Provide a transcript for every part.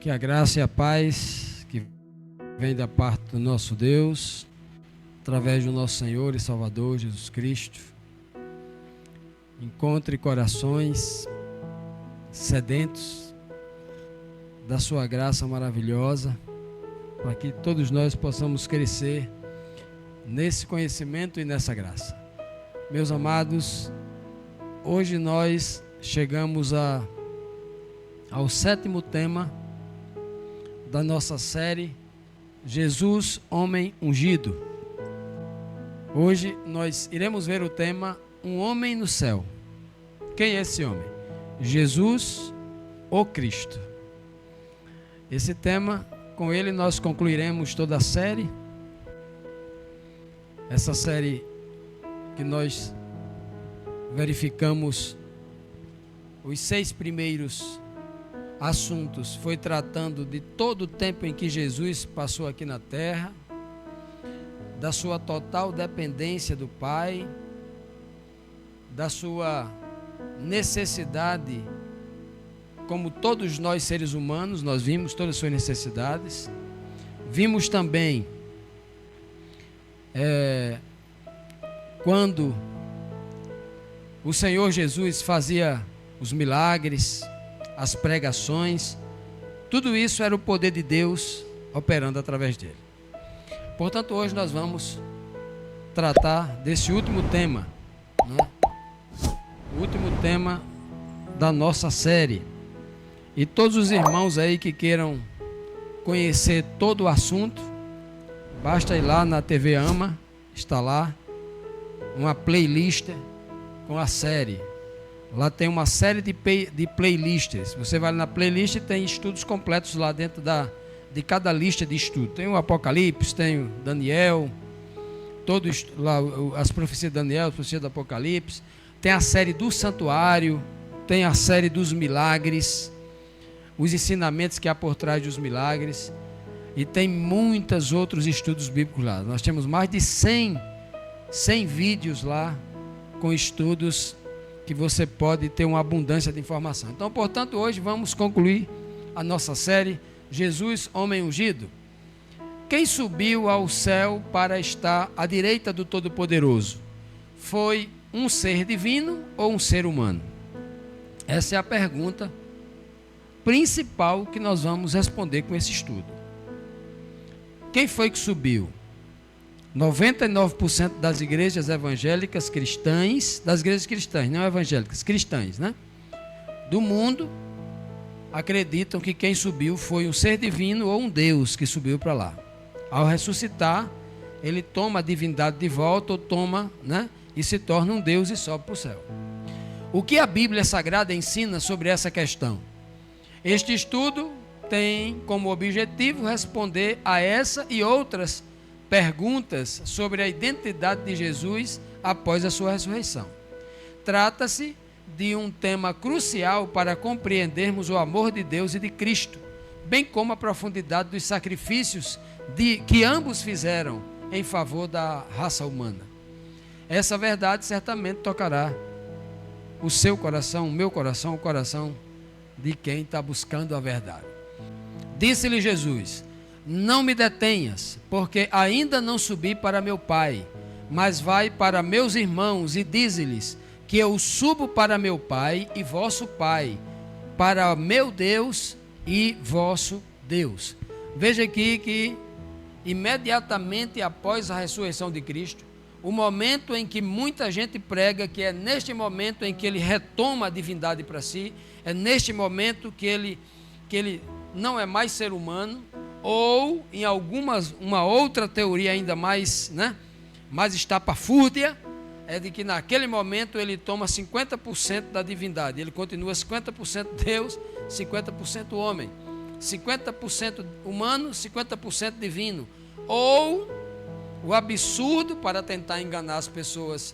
Que a graça e a paz que vem da parte do nosso Deus, através do nosso Senhor e Salvador Jesus Cristo, encontre corações sedentos da sua graça maravilhosa, para que todos nós possamos crescer nesse conhecimento e nessa graça. Meus amados, hoje nós chegamos ao sétimo tema da nossa série Jesus, Homem Ungido. Hoje nós iremos ver o tema Um Homem no Céu. Quem é esse homem? Jesus, o Cristo. Esse tema, com ele nós concluiremos toda a série. Essa série que nós verificamos os 6 primeiros assuntos, foi tratando de todo o tempo em que Jesus passou aqui na terra, da sua total dependência do Pai, da sua necessidade, como todos nós seres humanos, nós vimos todas as suas necessidades. Vimos também quando o Senhor Jesus fazia os milagres, as pregações, tudo isso era o poder de Deus operando através dele. Portanto, hoje nós vamos tratar desse último tema, né? O último tema da nossa série. E todos os irmãos aí que queiram conhecer todo o assunto, basta ir lá na TV Ama, está lá uma playlist com a série. Lá tem uma série de playlists. Você vai na playlist e tem estudos completos lá dentro de cada lista de estudo. Tem o Apocalipse, tem o Daniel, todos lá, as profecias de Daniel, as profecias do Apocalipse. Tem a série do Santuário, tem a série dos milagres, os ensinamentos que há por trás dos milagres. E tem muitos outros estudos bíblicos lá. Nós temos mais de 100 vídeos lá com estudos que você pode ter uma abundância de informação. Então, portanto, hoje vamos concluir a nossa série Jesus, Homem Ungido. Quem subiu ao céu para estar à direita do Todo-Poderoso? Foi um ser divino ou um ser humano? Essa é a pergunta principal que nós vamos responder com esse estudo. Quem foi que subiu? 99% das igrejas evangélicas cristãs, das igrejas cristãs, não evangélicas, cristãs, né? Do mundo, acreditam que quem subiu foi um ser divino ou um Deus que subiu para lá. Ao ressuscitar, ele toma a divindade de volta ou toma, né? E se torna um Deus e sobe para o céu. O que a Bíblia Sagrada ensina sobre essa questão? Este estudo tem como objetivo responder a essa e outras perguntas sobre a identidade de Jesus após a sua ressurreição. Trata-se de um tema crucial para compreendermos o amor de Deus e de Cristo, bem como a profundidade dos sacrifícios que ambos fizeram em favor da raça humana. Essa verdade certamente tocará o seu coração, o meu coração, o coração de quem está buscando a verdade. Disse-lhe Jesus: não me detenhas, porque ainda não subi para meu Pai, mas vai para meus irmãos e dize-lhes que eu subo para meu Pai e vosso Pai, para meu Deus e vosso Deus. Veja aqui que imediatamente após a ressurreição de Cristo, o momento em que muita gente prega que é neste momento em que ele retoma a divindade para si, é neste momento que ele não é mais ser humano, ou em uma outra teoria ainda mais, né, mais estapafúrdia, é de que naquele momento ele toma 50% da divindade, ele continua 50% Deus, 50% homem, 50% humano, 50% divino, ou o absurdo, para tentar enganar as pessoas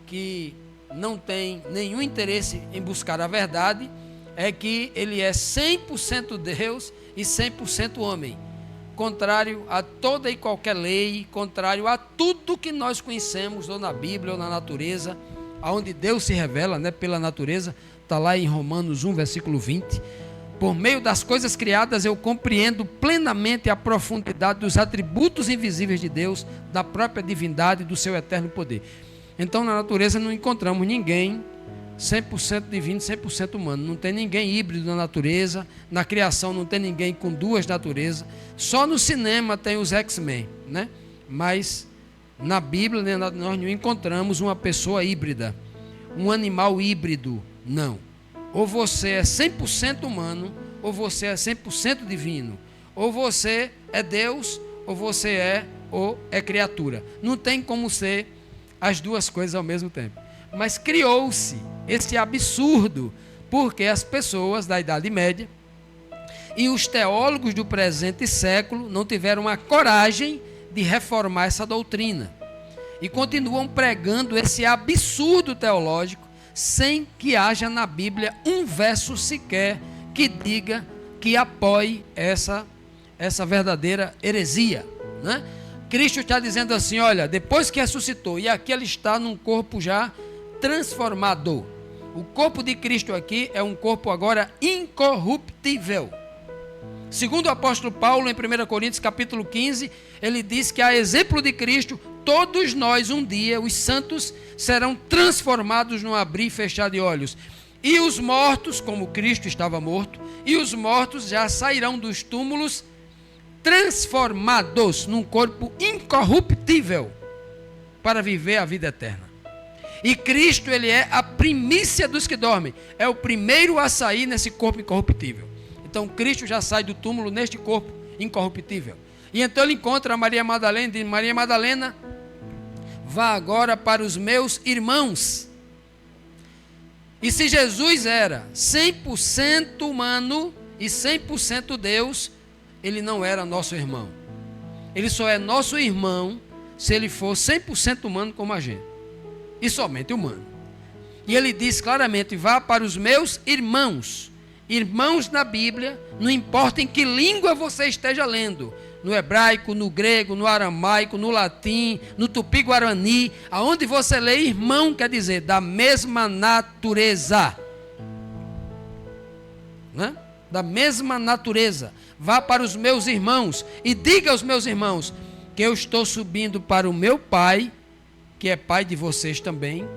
que não têm nenhum interesse em buscar a verdade, é que ele é 100% Deus e 100% homem, contrário a toda e qualquer lei, contrário a tudo que nós conhecemos, ou na Bíblia, ou na natureza, onde Deus se revela, né, pela natureza. Está lá em Romanos 1, versículo 20. Por meio das coisas criadas, eu compreendo plenamente a profundidade dos atributos invisíveis de Deus, da própria divindade e do seu eterno poder. Então, na natureza não encontramos ninguém 100% divino, 100% humano. Não tem ninguém híbrido na natureza. Na criação não tem ninguém com duas naturezas. Só no cinema tem os X-Men, né? Mas na Bíblia nós não encontramos uma pessoa híbrida, um animal híbrido, não. Ou você é 100% humano, ou você é 100% divino. Ou você é Deus, ou você é criatura. Não tem como ser as duas coisas ao mesmo tempo. Mas criou-se esse absurdo, porque as pessoas da Idade Média e os teólogos do presente século não tiveram a coragem de reformar essa doutrina. E continuam pregando esse absurdo teológico, sem que haja na Bíblia um verso sequer que diga, que apoie essa verdadeira heresia, né? Cristo está dizendo assim, olha, depois que ressuscitou, e aqui ele está num corpo já transformado. O corpo de Cristo aqui é um corpo agora incorruptível. Segundo o apóstolo Paulo, em 1 Coríntios capítulo 15, ele diz que a exemplo de Cristo, todos nós um dia, os santos, serão transformados num abrir e fechar de olhos. E os mortos, como Cristo estava morto, e os mortos já sairão dos túmulos transformados num corpo incorruptível para viver a vida eterna. E Cristo, ele é a primícia dos que dormem. É o primeiro a sair nesse corpo incorruptível. Então Cristo já sai do túmulo neste corpo incorruptível. E então ele encontra a Maria Madalena e diz, Maria Madalena, vá agora para os meus irmãos. E se Jesus era 100% humano e 100% Deus, ele não era nosso irmão. Ele só é nosso irmão se ele for 100% humano como a gente. E somente humano. E ele diz claramente, vá para os meus irmãos. Irmãos na Bíblia, não importa em que língua você esteja lendo, no hebraico, no grego, no aramaico, no latim, no tupi-guarani, aonde você lê irmão, quer dizer, da mesma natureza. Né? Da mesma natureza. Vá para os meus irmãos e diga aos meus irmãos que eu estou subindo para o meu Pai, que é Pai de vocês também,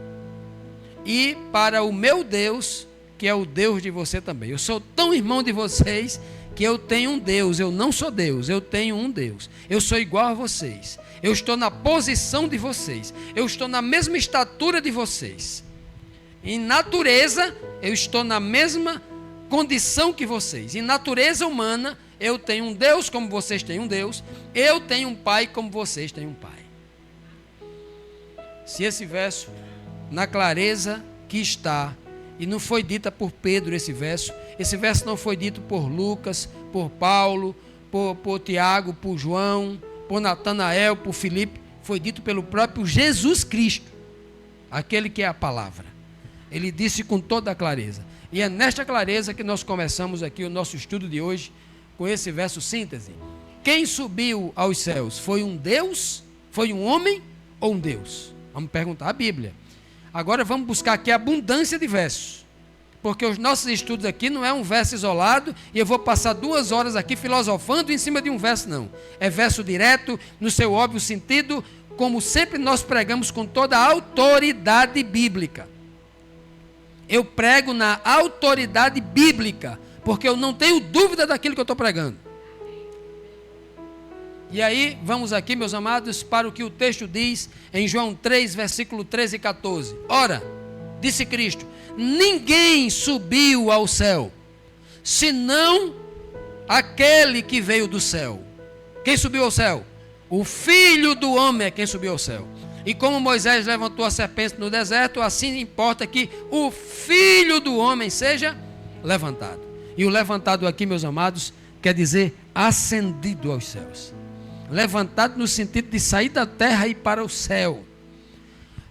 e para o meu Deus, que é o Deus de você também. Eu sou tão irmão de vocês que eu tenho um Deus. Eu não sou Deus, eu tenho um Deus. Eu sou igual a vocês. Eu estou na posição de vocês. Eu estou na mesma estatura de vocês. Em natureza, eu estou na mesma condição que vocês. Em natureza humana, eu tenho um Deus como vocês têm um Deus. Eu tenho um Pai como vocês têm um Pai. Se esse verso, na clareza que está, e não foi dita por Pedro esse verso não foi dito por Lucas, por Paulo, por Tiago, por João, por Natanael, por Filipe, foi dito pelo próprio Jesus Cristo, aquele que é a palavra. Ele disse com toda a clareza. E é nesta clareza que nós começamos aqui o nosso estudo de hoje, com esse verso síntese. Quem subiu aos céus? Foi um Deus? Foi um homem ou um Deus? Vamos perguntar a Bíblia. Agora vamos buscar aqui a abundância de versos, porque os nossos estudos aqui não é um verso isolado e eu vou passar 2 horas aqui filosofando em cima de um verso, não. É verso direto, no seu óbvio sentido, como sempre nós pregamos com toda a autoridade bíblica. Eu prego na autoridade bíblica, porque eu não tenho dúvida daquilo que eu estou pregando. E aí, vamos aqui, meus amados, para o que o texto diz em João 3, versículo 13 e 14. Ora, disse Cristo, ninguém subiu ao céu, senão aquele que veio do céu. Quem subiu ao céu? O Filho do Homem é quem subiu ao céu. E como Moisés levantou a serpente no deserto, assim importa que o Filho do Homem seja levantado. E o levantado aqui, meus amados, quer dizer ascendido aos céus. Levantado no sentido de sair da terra e ir para o céu.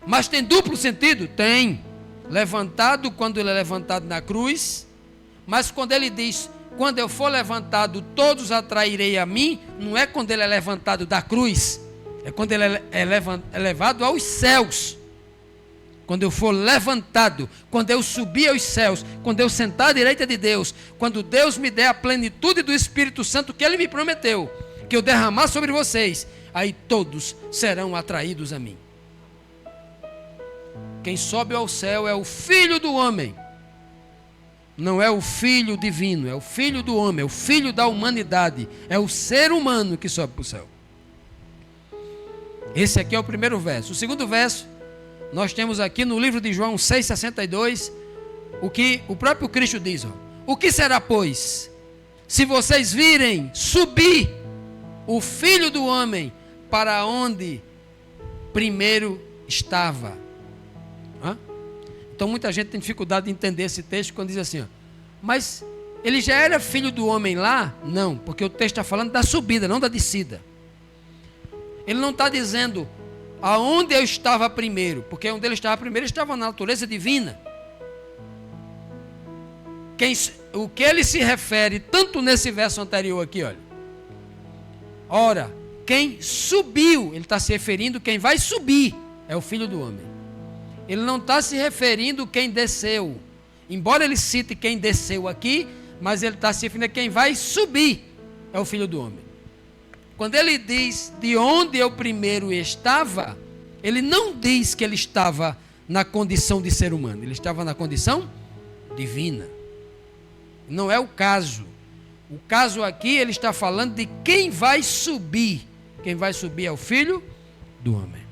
Mas tem duplo sentido? Tem. Levantado quando ele é levantado na cruz, mas quando ele diz, quando eu for levantado, todos atrairei a mim, não é quando ele é levantado da cruz, é quando ele é levado aos céus. quando eu for levantado, quando eu subir aos céus, quando eu sentar à direita de Deus, quando Deus me der a plenitude do Espírito Santo que Ele me prometeu, que eu derramar sobre vocês, aí todos serão atraídos a mim. Quem sobe ao céu é o Filho do homem. Não é o Filho divino, é o Filho do homem, é o Filho da humanidade, é o ser humano que sobe para o céu. Esse aqui é o primeiro verso. O segundo verso, nós temos aqui no livro de João 6,62, o que o próprio Cristo diz. O que será, pois, se vocês virem subir o Filho do homem para onde primeiro estava? Então muita gente tem dificuldade de entender esse texto quando diz assim, mas ele já era filho do homem lá? Não, porque o texto está falando da subida, não da descida. Ele não está dizendo aonde eu estava primeiro, porque onde ele estava primeiro estava na natureza divina. O que ele se refere, tanto nesse verso anterior aqui, olha. Ora, quem subiu, ele está se referindo quem vai subir, é o Filho do homem. Ele não está se referindo quem desceu. Embora ele cite quem desceu aqui, mas ele está se referindo a quem vai subir, é o Filho do homem. Quando ele diz de onde eu primeiro estava, ele não diz que ele estava na condição de ser humano, ele estava na condição divina. Não é o caso. O caso aqui, ele está falando de quem vai subir. Quem vai subir é o Filho do homem.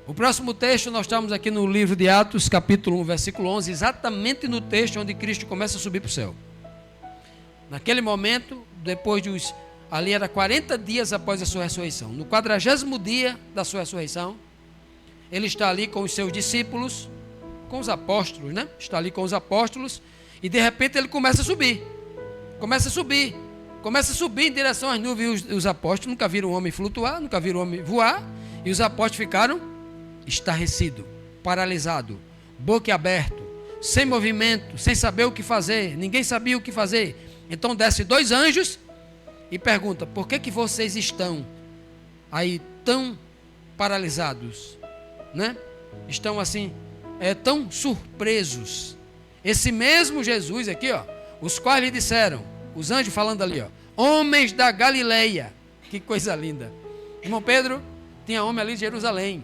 O próximo texto, nós estamos aqui no livro de Atos, capítulo 1, versículo 11, exatamente no texto onde Cristo começa a subir para o céu. Naquele momento, depois ali era 40 dias após a sua ressurreição. No 40º dia da sua ressurreição, ele está ali com os seus discípulos, com os apóstolos, né? Está ali com os apóstolos, e de repente ele começa a subir. Começa a subir em direção às nuvens. Os apóstolos nunca viram um homem flutuar, nunca viram um homem voar, e os apóstolos ficaram estarrecido, paralisado, boquiaberto, sem movimento, sem saber o que fazer. Ninguém sabia o que fazer. Então desce 2 anjos e pergunta: por que vocês estão aí tão paralisados, né? Estão assim, tão surpresos. Esse mesmo Jesus aqui, os quais lhe disseram, os anjos falando ali, homens da Galileia. Que coisa linda. Irmão Pedro, tinha homem ali de Jerusalém.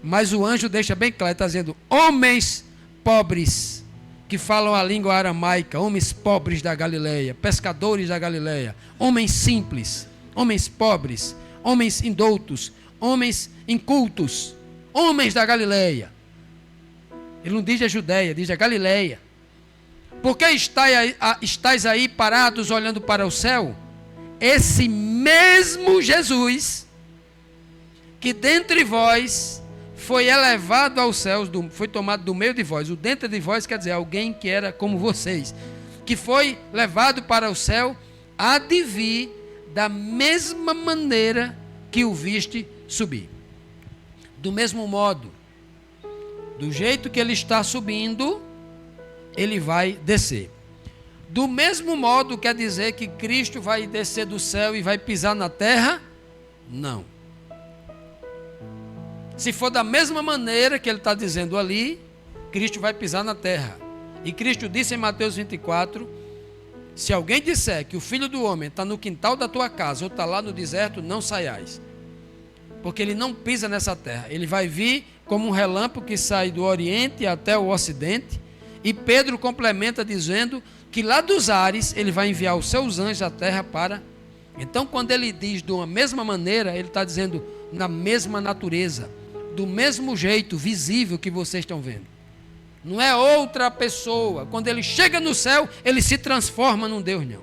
Mas o anjo deixa bem claro, está dizendo, homens pobres, que falam a língua aramaica, homens pobres da Galileia, pescadores da Galileia, homens simples, homens pobres, homens indoutos, homens incultos, homens da Galileia. Ele não diz a Judeia, diz a Galileia. Por que estáis aí parados olhando para o céu? Esse mesmo Jesus, que dentre vós foi elevado aos céus, foi tomado do meio de vós. O dentro de vós quer dizer alguém que era como vocês, que foi levado para o céu, há de vir da mesma maneira que o viste subir. Do mesmo modo, do jeito que ele está subindo, ele vai descer. Do mesmo modo quer dizer que Cristo vai descer do céu e vai pisar na terra? Não. Se for da mesma maneira que ele está dizendo ali, Cristo vai pisar na terra. E Cristo disse em Mateus 24, se alguém disser que o Filho do Homem está no quintal da tua casa ou está lá no deserto, não saiais. Porque ele não pisa nessa terra. Ele vai vir como um relâmpago que sai do Oriente até o Ocidente. E Pedro complementa dizendo que lá dos ares ele vai enviar os seus anjos à terra para... Então quando ele diz de uma mesma maneira, ele está dizendo na mesma natureza, do mesmo jeito visível que vocês estão vendo. Não é outra pessoa. Quando ele chega no céu, ele se transforma num Deus, não.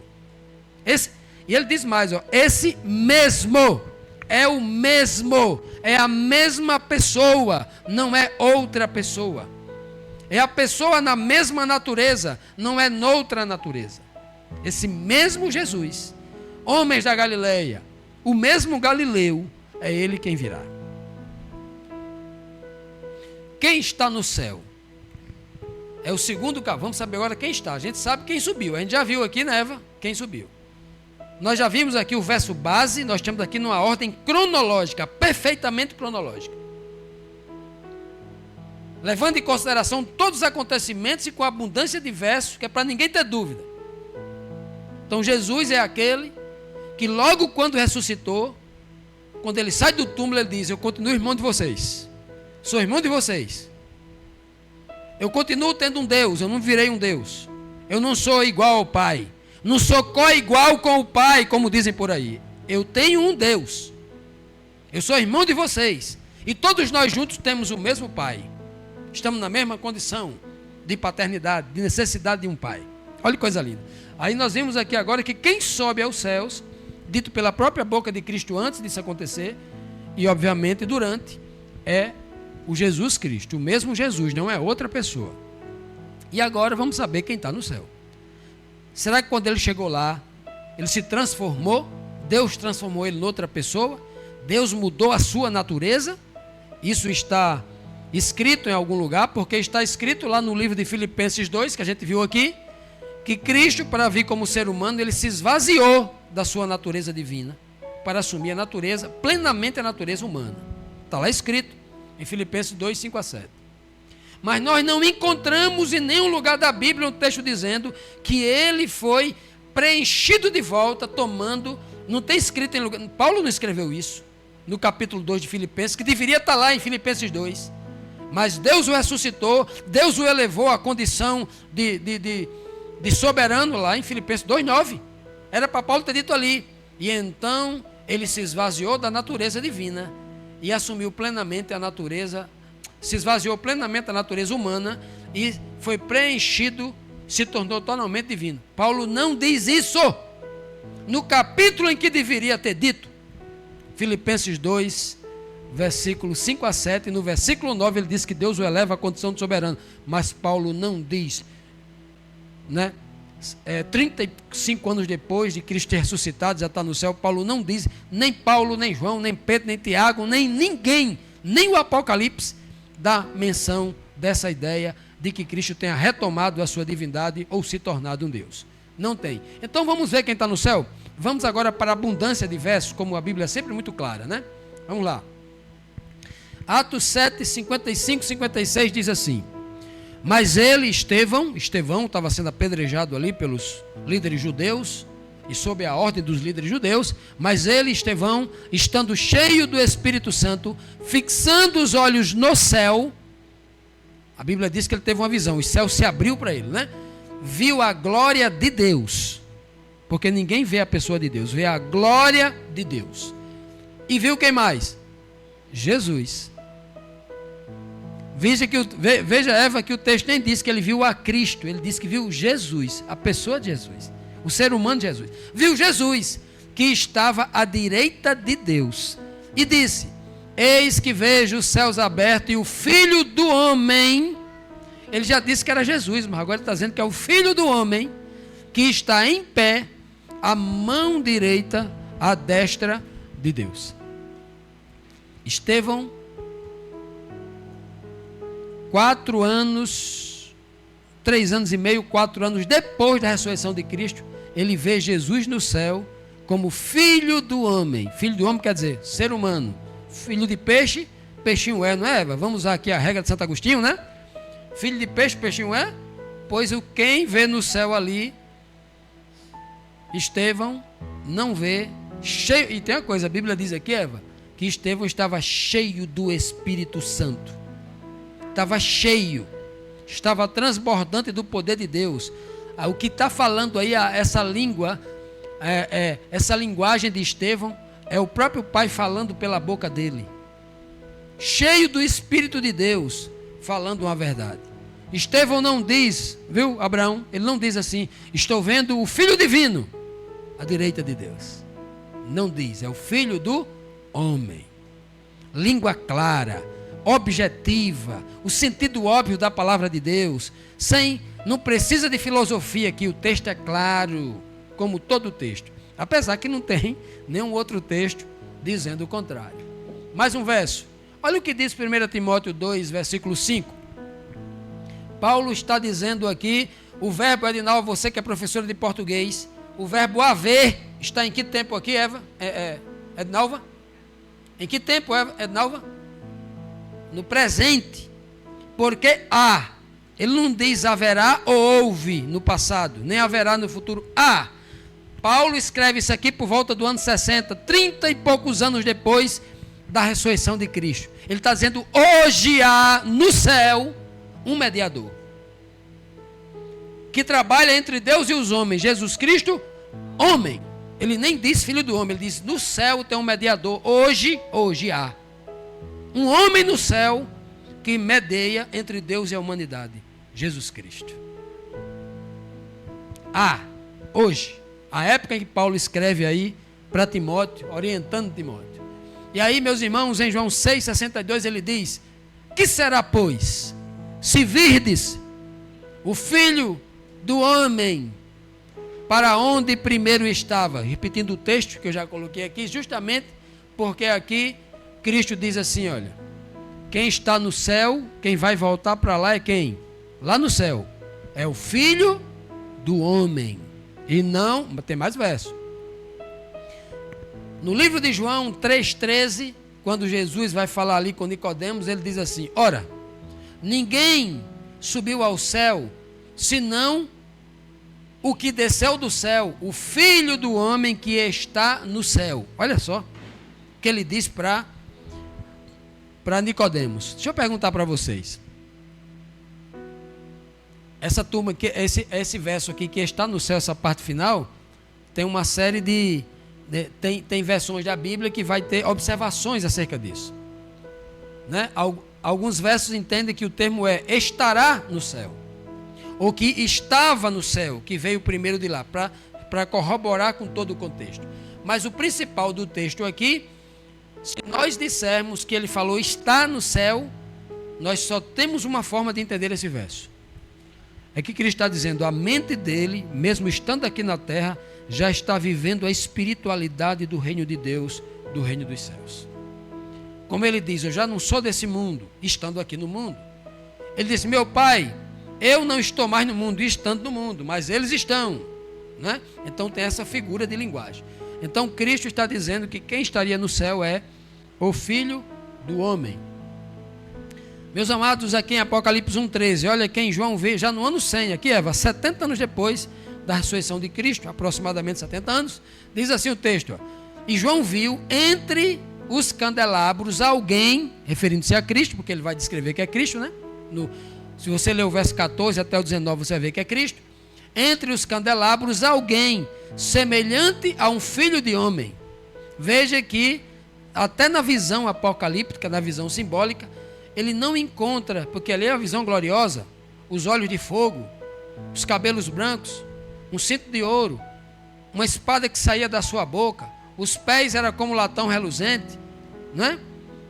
E ele diz mais, esse mesmo é o mesmo, é a mesma pessoa, não é outra pessoa. É a pessoa na mesma natureza, não é noutra natureza. Esse mesmo Jesus, homens da Galileia, o mesmo Galileu, é ele quem virá. Quem está no céu? É o segundo carro. Vamos saber agora quem está. A gente sabe quem subiu. A gente já viu aqui, né, Eva? Quem subiu. Nós já vimos aqui o verso base. Nós estamos aqui numa ordem cronológica, perfeitamente cronológica. levando em consideração todos os acontecimentos e com abundância de versos, que é para ninguém ter dúvida. Então Jesus é aquele que logo quando ressuscitou, quando ele sai do túmulo, ele diz: eu continuo irmão de vocês, sou irmão de vocês, eu continuo tendo um Deus, eu não virei um Deus, eu não sou igual ao Pai, não sou co-igual com o Pai, como dizem por aí, eu tenho um Deus, eu sou irmão de vocês, e todos nós juntos temos o mesmo Pai, estamos na mesma condição de paternidade, de necessidade de um Pai. Olha que coisa linda. Aí nós vimos aqui agora que quem sobe aos céus, dito pela própria boca de Cristo antes disso acontecer, e obviamente durante, é o Jesus Cristo, o mesmo Jesus, não é outra pessoa. E agora vamos saber quem está no céu. Será que quando ele chegou lá, ele se transformou? Deus transformou ele em outra pessoa? Deus mudou a sua natureza? Isso está escrito em algum lugar, porque está escrito lá no livro de Filipenses 2, que a gente viu aqui, que Cristo, para vir como ser humano, ele se esvaziou da sua natureza divina, para assumir a natureza, plenamente a natureza humana. Está lá escrito, em Filipenses 2, 5 a 7. Mas nós não encontramos em nenhum lugar da Bíblia um texto dizendo que ele foi preenchido de volta, tomando, não tem escrito em lugar, Paulo não escreveu isso, no capítulo 2 de Filipenses, que deveria estar lá em Filipenses 2, mas Deus o ressuscitou, Deus o elevou à condição de soberano lá em Filipenses 2, 9, era para Paulo ter dito ali, e então ele se esvaziou da natureza divina, e assumiu plenamente a natureza, se esvaziou plenamente da natureza humana, e foi preenchido, se tornou totalmente divino. Paulo não diz isso, no capítulo em que deveria ter dito, Filipenses 2, versículo 5 a 7, e no versículo 9 ele diz que Deus o eleva à condição de soberano, mas Paulo não diz, né? 35 anos depois de Cristo ter ressuscitado, já está no céu, Paulo não diz, nem Paulo, nem João, nem Pedro, nem Tiago, nem ninguém, nem o Apocalipse dá menção dessa ideia de que Cristo tenha retomado a sua divindade ou se tornado um Deus. Não tem. Então vamos ver quem está no céu. Vamos agora para a abundância de versos, como a Bíblia é sempre muito clara, né? Vamos lá. Atos 7, 55, 56 diz assim: mas ele, Estevão estava sendo apedrejado ali pelos líderes judeus, e sob a ordem dos líderes judeus, mas ele, Estevão, estando cheio do Espírito Santo, fixando os olhos no céu, a Bíblia diz que ele teve uma visão, o céu se abriu para ele, né? Viu a glória de Deus, porque ninguém vê a pessoa de Deus, vê a glória de Deus. E viu quem mais? Jesus. Veja, Eva, que o texto nem diz que ele viu a Cristo, ele diz que viu Jesus, a pessoa de Jesus, o ser humano de Jesus. Viu Jesus, que estava à direita de Deus, e disse: eis que vejo os céus abertos e o Filho do Homem. Ele já disse que era Jesus, mas agora ele está dizendo que é o Filho do Homem, que está em pé, à mão direita, à destra de Deus. Estevão, 4 anos, 3 anos e meio, 4 anos depois da ressurreição de Cristo, ele vê Jesus no céu como Filho do Homem. Filho do Homem quer dizer ser humano. Filho de peixe, peixinho é, não é, Eva? Vamos usar aqui a regra de Santo Agostinho, né? Filho de peixe, peixinho é? Pois quem vê no céu ali, Estevão não vê, cheio, e tem uma coisa, a Bíblia diz aqui, Eva, que Estevão estava cheio do Espírito Santo. Estava cheio, estava transbordante do poder de Deus. O que está falando aí, essa língua, essa linguagem de Estevão, é o próprio Pai falando pela boca dele, cheio do Espírito de Deus, falando uma verdade. Estevão não diz, viu, Abraão, ele não diz assim: estou vendo o Filho Divino à direita de Deus. Não diz, é o Filho do Homem. Língua clara, objetiva, o sentido óbvio da palavra de Deus, não precisa de filosofia aqui, o texto é claro, como todo texto, apesar que não tem nenhum outro texto dizendo o contrário. Mais um verso, olha o que diz 1 Timóteo 2, versículo 5, Paulo está dizendo aqui, o verbo, Edinalva, você que é professora de português, o verbo haver, está em que tempo aqui, Eva? Edinalva? Em que tempo, Edinalva? No presente. Porque há. Ele não diz haverá ou houve no passado, nem haverá no futuro. Há. Paulo escreve isso aqui por volta do ano 60, 30 e poucos anos depois da ressurreição de Cristo. Ele está dizendo, hoje há no céu um mediador, que trabalha entre Deus e os homens, Jesus Cristo, homem. Ele nem diz filho do homem, ele diz, no céu tem um mediador, hoje há. Um homem no céu que medeia entre Deus e a humanidade, Jesus Cristo. Hoje, a época em que Paulo escreve aí para Timóteo, orientando Timóteo. E aí, meus irmãos, em João 6,62 ele diz, que será, pois, se virdes o Filho do homem para onde primeiro estava? Repetindo o texto que eu já coloquei aqui, justamente porque aqui Cristo diz assim, olha, quem está no céu, quem vai voltar para lá é quem? Lá no céu, é o Filho do homem. E não, tem mais verso. No livro de João 3,13, quando Jesus vai falar ali com Nicodemos, ele diz assim, ora, ninguém subiu ao céu, senão o que desceu do céu, o Filho do homem que está no céu. Olha só, o que ele diz para Nicodemos. Deixa eu perguntar para vocês. Essa turma, esse verso aqui que está no céu, essa parte final, tem uma série tem versões da Bíblia que vai ter observações acerca disso, né? Alguns versos entendem que o termo é estará no céu, ou que estava no céu, que veio primeiro de lá, para corroborar com todo o contexto. Mas o principal do texto aqui, se nós dissermos que ele falou está no céu, nós só temos uma forma de entender esse verso. É que Cristo está dizendo, a mente dele, mesmo estando aqui na terra, já está vivendo a espiritualidade do reino de Deus, do reino dos céus. Como ele diz, eu já não sou desse mundo, estando aqui no mundo. Ele disse, meu Pai, eu não estou mais no mundo, estando no mundo, mas eles estão, né? Então tem essa figura de linguagem. Então Cristo está dizendo que quem estaria no céu é o Filho do homem. Meus amados, aqui em Apocalipse 1,13, olha quem João vê já no ano 100, aqui Eva, 70 anos depois da ressurreição de Cristo, aproximadamente 70 anos, diz assim o texto, ó, e João viu entre os candelabros alguém, referindo-se a Cristo, porque ele vai descrever que é Cristo, né? Se você ler o verso 14 até o 19, você vai ver que é Cristo. Entre os candelabros alguém semelhante a um filho de homem. Veja que até na visão apocalíptica, na visão simbólica, ele não encontra, porque ali é a visão gloriosa, os olhos de fogo, os cabelos brancos, um cinto de ouro, uma espada que saía da sua boca, os pés eram como latão reluzente, né?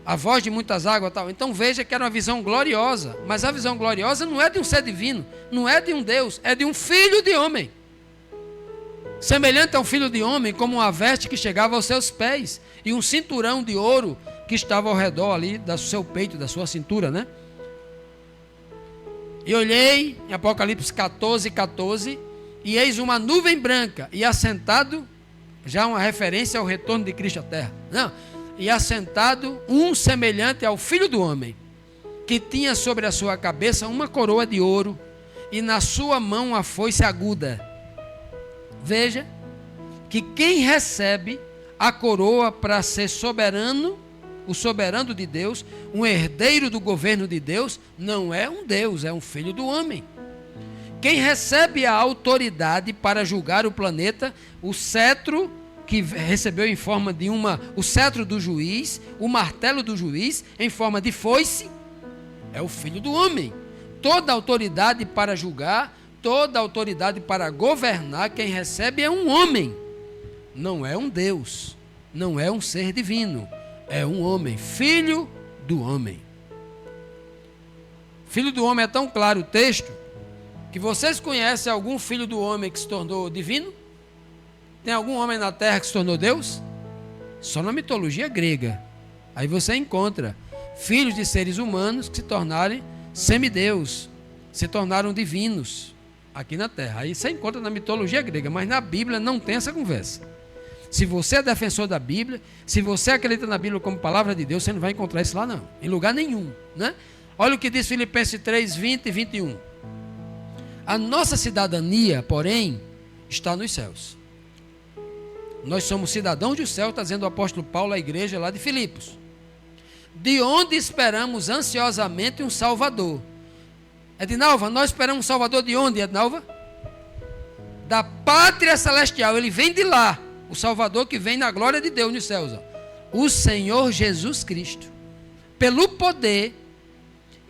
A voz de muitas águas, tal. Então veja que era uma visão gloriosa, mas a visão gloriosa não é de um ser divino, não é de um Deus, é de um filho de homem. Semelhante a um filho de homem, como uma veste que chegava aos seus pés e um cinturão de ouro que estava ao redor ali do seu peito, da sua cintura, né? E olhei em Apocalipse 14, e eis uma nuvem branca, e assentado, já uma referência ao retorno de Cristo à terra, não, e assentado um semelhante ao Filho do homem, que tinha sobre a sua cabeça uma coroa de ouro, e na sua mão uma foice aguda. Veja que quem recebe a coroa para ser soberano, o soberano de Deus, um herdeiro do governo de Deus, não é um Deus, é um filho do homem. Quem recebe a autoridade para julgar o planeta, o cetro que recebeu em forma de o cetro do juiz, o martelo do juiz, em forma de foice, é o filho do homem. Toda autoridade para julgar, toda autoridade para governar, quem recebe é um homem, não é um Deus, não é um ser divino. É um homem, filho do homem. Filho do homem é tão claro o texto, que vocês conhecem algum filho do homem que se tornou divino? Tem algum homem na terra que se tornou Deus? Só na mitologia grega. Aí você encontra filhos de seres humanos que se tornaram semideus, se tornaram divinos aqui na terra. Aí você encontra na mitologia grega, mas na Bíblia não tem essa conversa. Se você é defensor da Bíblia, se você acredita na Bíblia como palavra de Deus, você não vai encontrar isso lá não, em lugar nenhum, né? Olha o que diz Filipenses 3, 20 e 21. A nossa cidadania, porém, está nos céus. Nós somos cidadãos do céu, está dizendo o apóstolo Paulo à igreja lá de Filipos. De onde esperamos ansiosamente um Salvador. Ednalva, nós esperamos um Salvador de onde, Ednalva? Da pátria celestial. Ele vem de lá. O Salvador que vem na glória de Deus nos céus. O Senhor Jesus Cristo. Pelo poder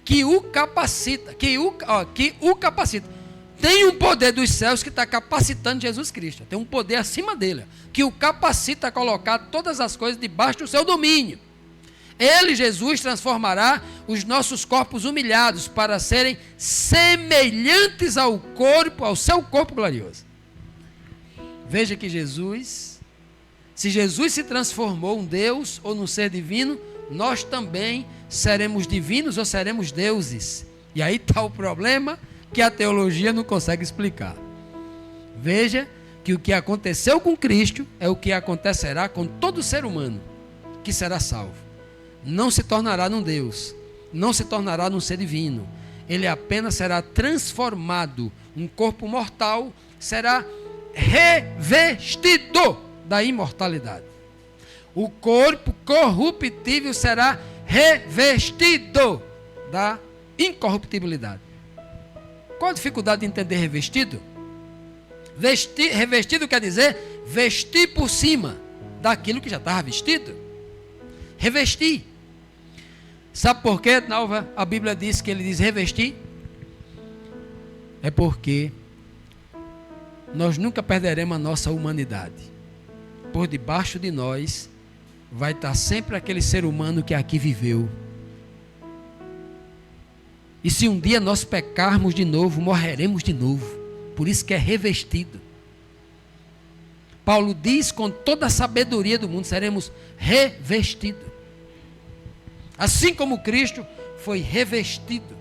que o capacita. Que o capacita. Tem um poder dos céus que está capacitando Jesus Cristo. Tem um poder acima dele. Que o capacita a colocar todas as coisas debaixo do seu domínio. Ele, Jesus, transformará os nossos corpos humilhados para serem semelhantes ao corpo, ao seu corpo glorioso. Veja que Jesus, se Jesus se transformou um Deus ou num ser divino, nós também seremos divinos ou seremos deuses. E aí está o problema que a teologia não consegue explicar. Veja que o que aconteceu com Cristo é o que acontecerá com todo ser humano que será salvo. Não se tornará num Deus, não se tornará num ser divino. Ele apenas será transformado. Um corpo mortal será revestido da imortalidade. O corpo corruptível será revestido da incorruptibilidade. Qual a dificuldade de entender revestido? Revestido quer dizer vestir por cima daquilo que já estava vestido. Revestir. Sabe por quê, Nalva? A Bíblia diz que ele diz revestir. É porque nós nunca perderemos a nossa humanidade. Por debaixo de nós vai estar sempre aquele ser humano que aqui viveu. E se um dia nós pecarmos de novo, morreremos de novo. Por isso que é revestido. Paulo diz com toda a sabedoria do mundo, seremos revestidos. Assim como Cristo foi revestido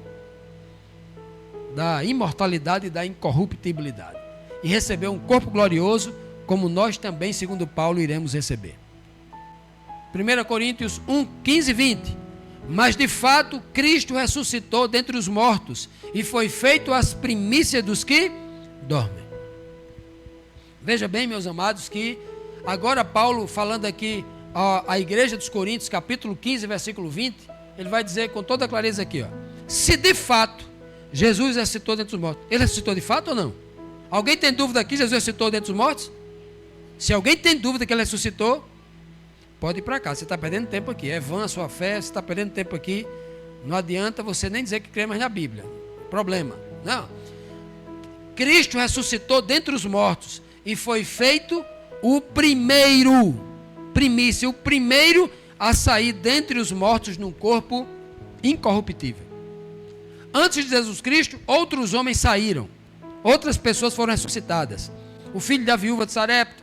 da imortalidade e da incorruptibilidade. E recebeu um corpo glorioso, como nós também, segundo Paulo, iremos receber. 1 Coríntios 1, 15 e 20. Mas de fato, Cristo ressuscitou dentre os mortos e foi feito as primícias dos que dormem. Veja bem, meus amados, que agora Paulo, falando aqui a igreja dos Coríntios, capítulo 15, versículo 20, ele vai dizer com toda clareza aqui, se de fato Jesus ressuscitou dentre os mortos, ele ressuscitou de fato ou não? Alguém tem dúvida aqui, Jesus ressuscitou dentre os mortos? Se alguém tem dúvida que ele ressuscitou, pode ir para cá, você está perdendo tempo aqui, é vã a sua fé, você está perdendo tempo aqui, não adianta você nem dizer que crê mais na Bíblia, problema, não. Cristo ressuscitou dentre os mortos e foi feito o primeiro, primícia, o primeiro a sair dentre os mortos num corpo incorruptível. Antes de Jesus Cristo, outros homens saíram, outras pessoas foram ressuscitadas. O filho da viúva de Sarepta,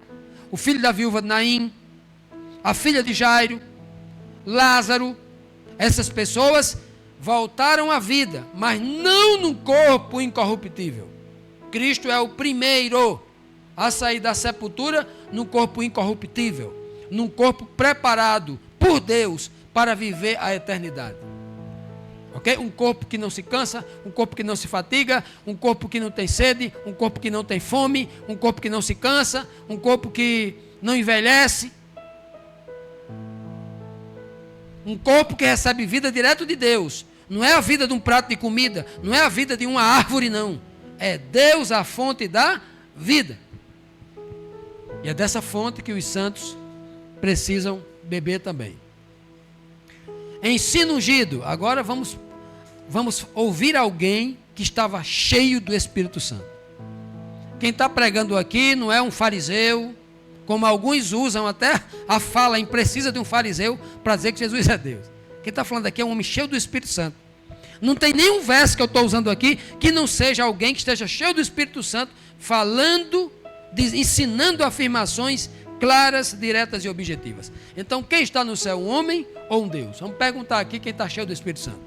o filho da viúva de Naim, a filha de Jairo, Lázaro. Essas pessoas voltaram à vida, mas não num corpo incorruptível. Cristo é o primeiro a sair da sepultura num corpo incorruptível, num corpo preparado por Deus para viver a eternidade. Ok? Um corpo que não se cansa, um corpo que não se fatiga, um corpo que não tem sede, um corpo que não tem fome, um corpo que não se cansa, um corpo que não envelhece. Um corpo que recebe vida direto de Deus. Não é a vida de um prato de comida, não é a vida de uma árvore, não. É Deus a fonte da vida. E é dessa fonte que os santos precisam beber também. Ensino ungido. Agora vamos ouvir alguém que estava cheio do Espírito Santo. Quem está pregando aqui não é um fariseu, como alguns usam até a fala imprecisa de um fariseu para dizer que Jesus é Deus. Quem está falando aqui é um homem cheio do Espírito Santo. Não tem nenhum verso que eu estou usando aqui que não seja alguém que esteja cheio do Espírito Santo, falando, ensinando afirmações claras, diretas e objetivas. Então, quem está no céu, um homem ou um Deus? Vamos perguntar aqui quem está cheio do Espírito Santo.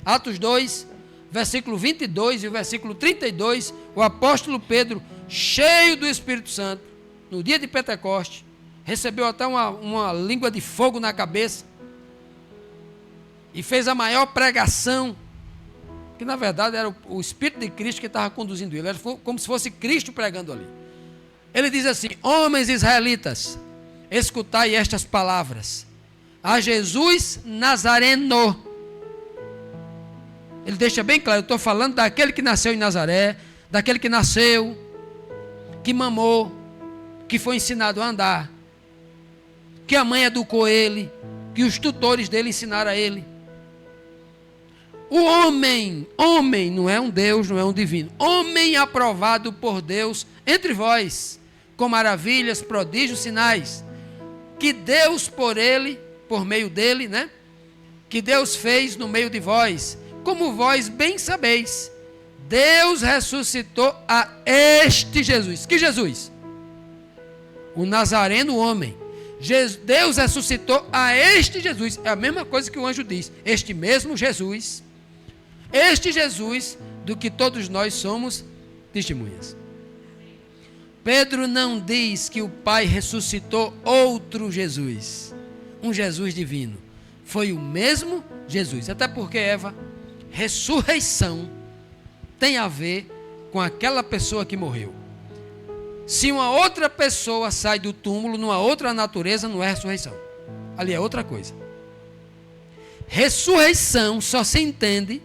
Atos 2, versículo 22 e o versículo 32, o apóstolo Pedro, cheio do Espírito Santo, no dia de Pentecostes, recebeu até uma língua de fogo na cabeça e fez a maior pregação que na verdade era o Espírito de Cristo que estava conduzindo ele, era como se fosse Cristo pregando ali. Ele diz assim: homens israelitas, escutai estas palavras, a Jesus Nazareno. Ele deixa bem claro, eu estou falando daquele que nasceu em Nazaré, daquele que nasceu, que mamou, que foi ensinado a andar, que a mãe educou ele, que os tutores dele ensinaram a ele. O homem não é um Deus, não é um divino. Homem aprovado por Deus entre vós, com maravilhas, prodígios, sinais, que Deus por meio dele, né? Que Deus fez no meio de vós, como vós bem sabeis. Deus ressuscitou a este Jesus. Que Jesus? O Nazareno homem. Deus ressuscitou a este Jesus. É a mesma coisa que o anjo diz. Este mesmo Jesus. Este Jesus do que todos nós somos testemunhas. Pedro não diz que o Pai ressuscitou outro Jesus. Um Jesus divino. Foi o mesmo Jesus. Até porque, Eva, ressurreição tem a ver com aquela pessoa que morreu. Se uma outra pessoa sai do túmulo, numa outra natureza, não é ressurreição. Ali é outra coisa. Ressurreição só se entende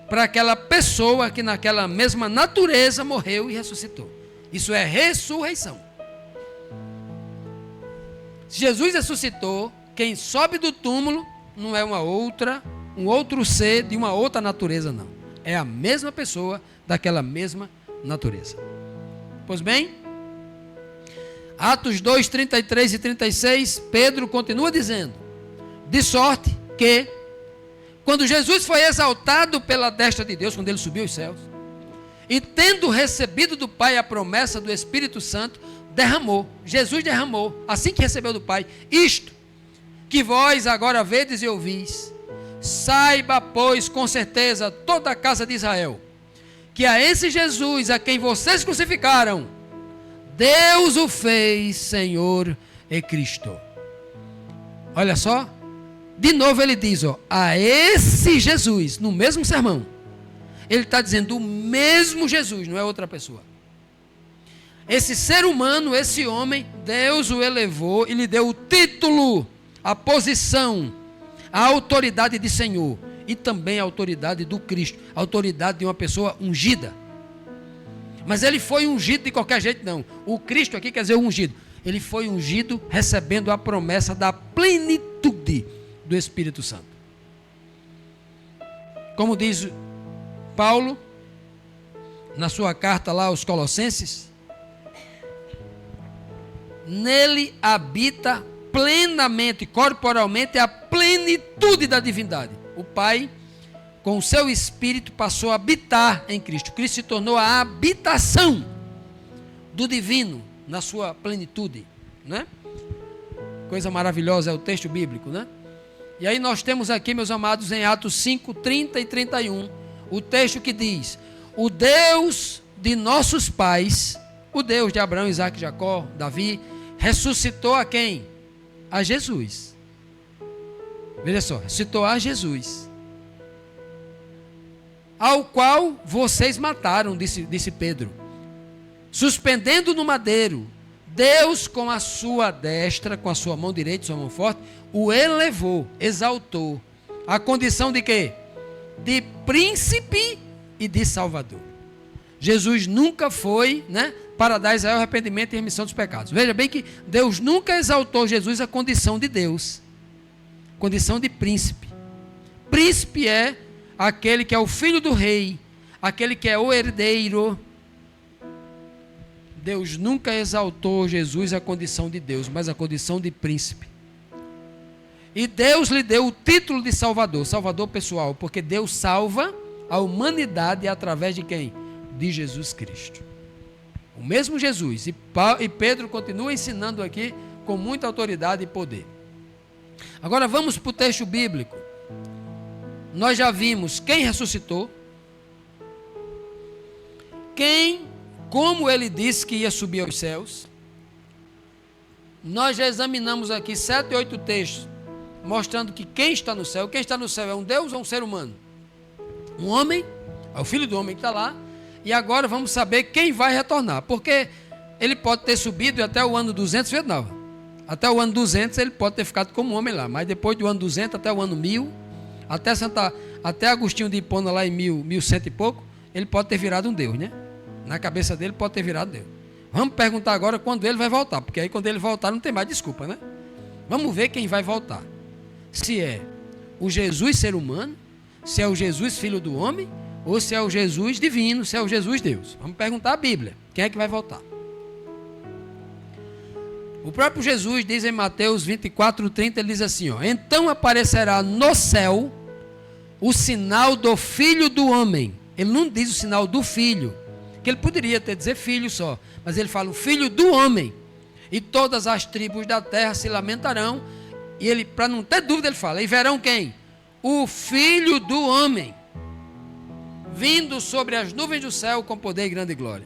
para aquela pessoa que naquela mesma natureza morreu e ressuscitou. Isso é ressurreição. Se Jesus ressuscitou, quem sobe do túmulo não é um outro ser de uma outra natureza, não. É a mesma pessoa daquela mesma natureza. Pois bem, Atos 2, 33 e 36, Pedro continua dizendo: de sorte que, quando Jesus foi exaltado pela destra de Deus, quando ele subiu aos céus, e tendo recebido do Pai a promessa do Espírito Santo, Jesus derramou, assim que recebeu do Pai, isto que vós agora vedes e ouvis. Saiba, pois, com certeza, toda a casa de Israel, que a esse Jesus, a quem vocês crucificaram, Deus o fez Senhor e Cristo. Olha só, de novo ele diz, a esse Jesus, no mesmo sermão, ele está dizendo o mesmo Jesus, não é outra pessoa. Esse ser humano, esse homem, Deus o elevou e lhe deu o título, a posição, a autoridade de Senhor e também a autoridade do Cristo, a autoridade de uma pessoa ungida. Mas ele foi ungido de qualquer jeito, não. O Cristo aqui quer dizer ungido. Ele foi ungido recebendo a promessa da plenitude do Espírito Santo. Como diz Paulo na sua carta lá aos Colossenses, nele habita plenamente, corporalmente, a plenitude da divindade. O Pai, com o seu Espírito, passou a habitar em Cristo. Cristo se tornou a habitação do divino na sua plenitude, né? Coisa maravilhosa é o texto bíblico, né? E aí nós temos aqui, meus amados, em Atos 5, 30 e 31, o texto que diz: o Deus de nossos pais, o Deus de Abraão, Isaque, Jacó, Davi, ressuscitou a quem? A Jesus. Veja só, ressuscitou a Jesus, ao qual vocês mataram, disse Pedro, suspendendo no madeiro. Deus, com a sua destra, com a sua mão direita, sua mão forte, o elevou, exaltou, a condição de quê? De príncipe e de salvador. Jesus nunca foi, né, para dar a Israel arrependimento e remissão dos pecados. Veja bem que Deus nunca exaltou Jesus à condição de Deus, condição de príncipe. Príncipe é aquele que é o filho do rei, aquele que é o herdeiro. Deus nunca exaltou Jesus à condição de Deus, mas à condição de príncipe. E Deus lhe deu o título de Salvador, Salvador pessoal, porque Deus salva a humanidade através de quem? De Jesus Cristo. O mesmo Jesus. E Pedro continua ensinando aqui com muita autoridade e poder. Agora vamos para o texto bíblico. Nós já vimos quem ressuscitou, como ele disse que ia subir aos céus. Nós já examinamos aqui 7 ou 8 textos, mostrando que quem está no céu é um Deus ou um ser humano? Um homem É o Filho do Homem que está lá. E agora vamos saber quem vai retornar. Porque ele pode ter subido até o ano 200, não. Até o ano 200 ele pode ter ficado como homem lá. Mas depois do ano 200 até o ano 1000, até Agostinho de Hipona lá em 1100 e pouco, ele pode ter virado um Deus, né? Na cabeça dele pode ter virado Deus. Vamos perguntar agora quando ele vai voltar. Porque aí quando ele voltar não tem mais desculpa, né? Vamos ver quem vai voltar. Se é o Jesus ser humano, se é o Jesus filho do homem, ou se é o Jesus divino, se é o Jesus Deus. Vamos perguntar à Bíblia, quem é que vai voltar? O próprio Jesus diz em Mateus 24:30, ele diz assim, ó: então aparecerá no céu o sinal do Filho do Homem. Ele não diz o sinal do Filho, que ele poderia até dizer filho só, mas ele fala o Filho do Homem. E todas as tribos da terra se lamentarão. E ele, para não ter dúvida, ele fala, e verão quem? O Filho do Homem, vindo sobre as nuvens do céu com poder e grande glória.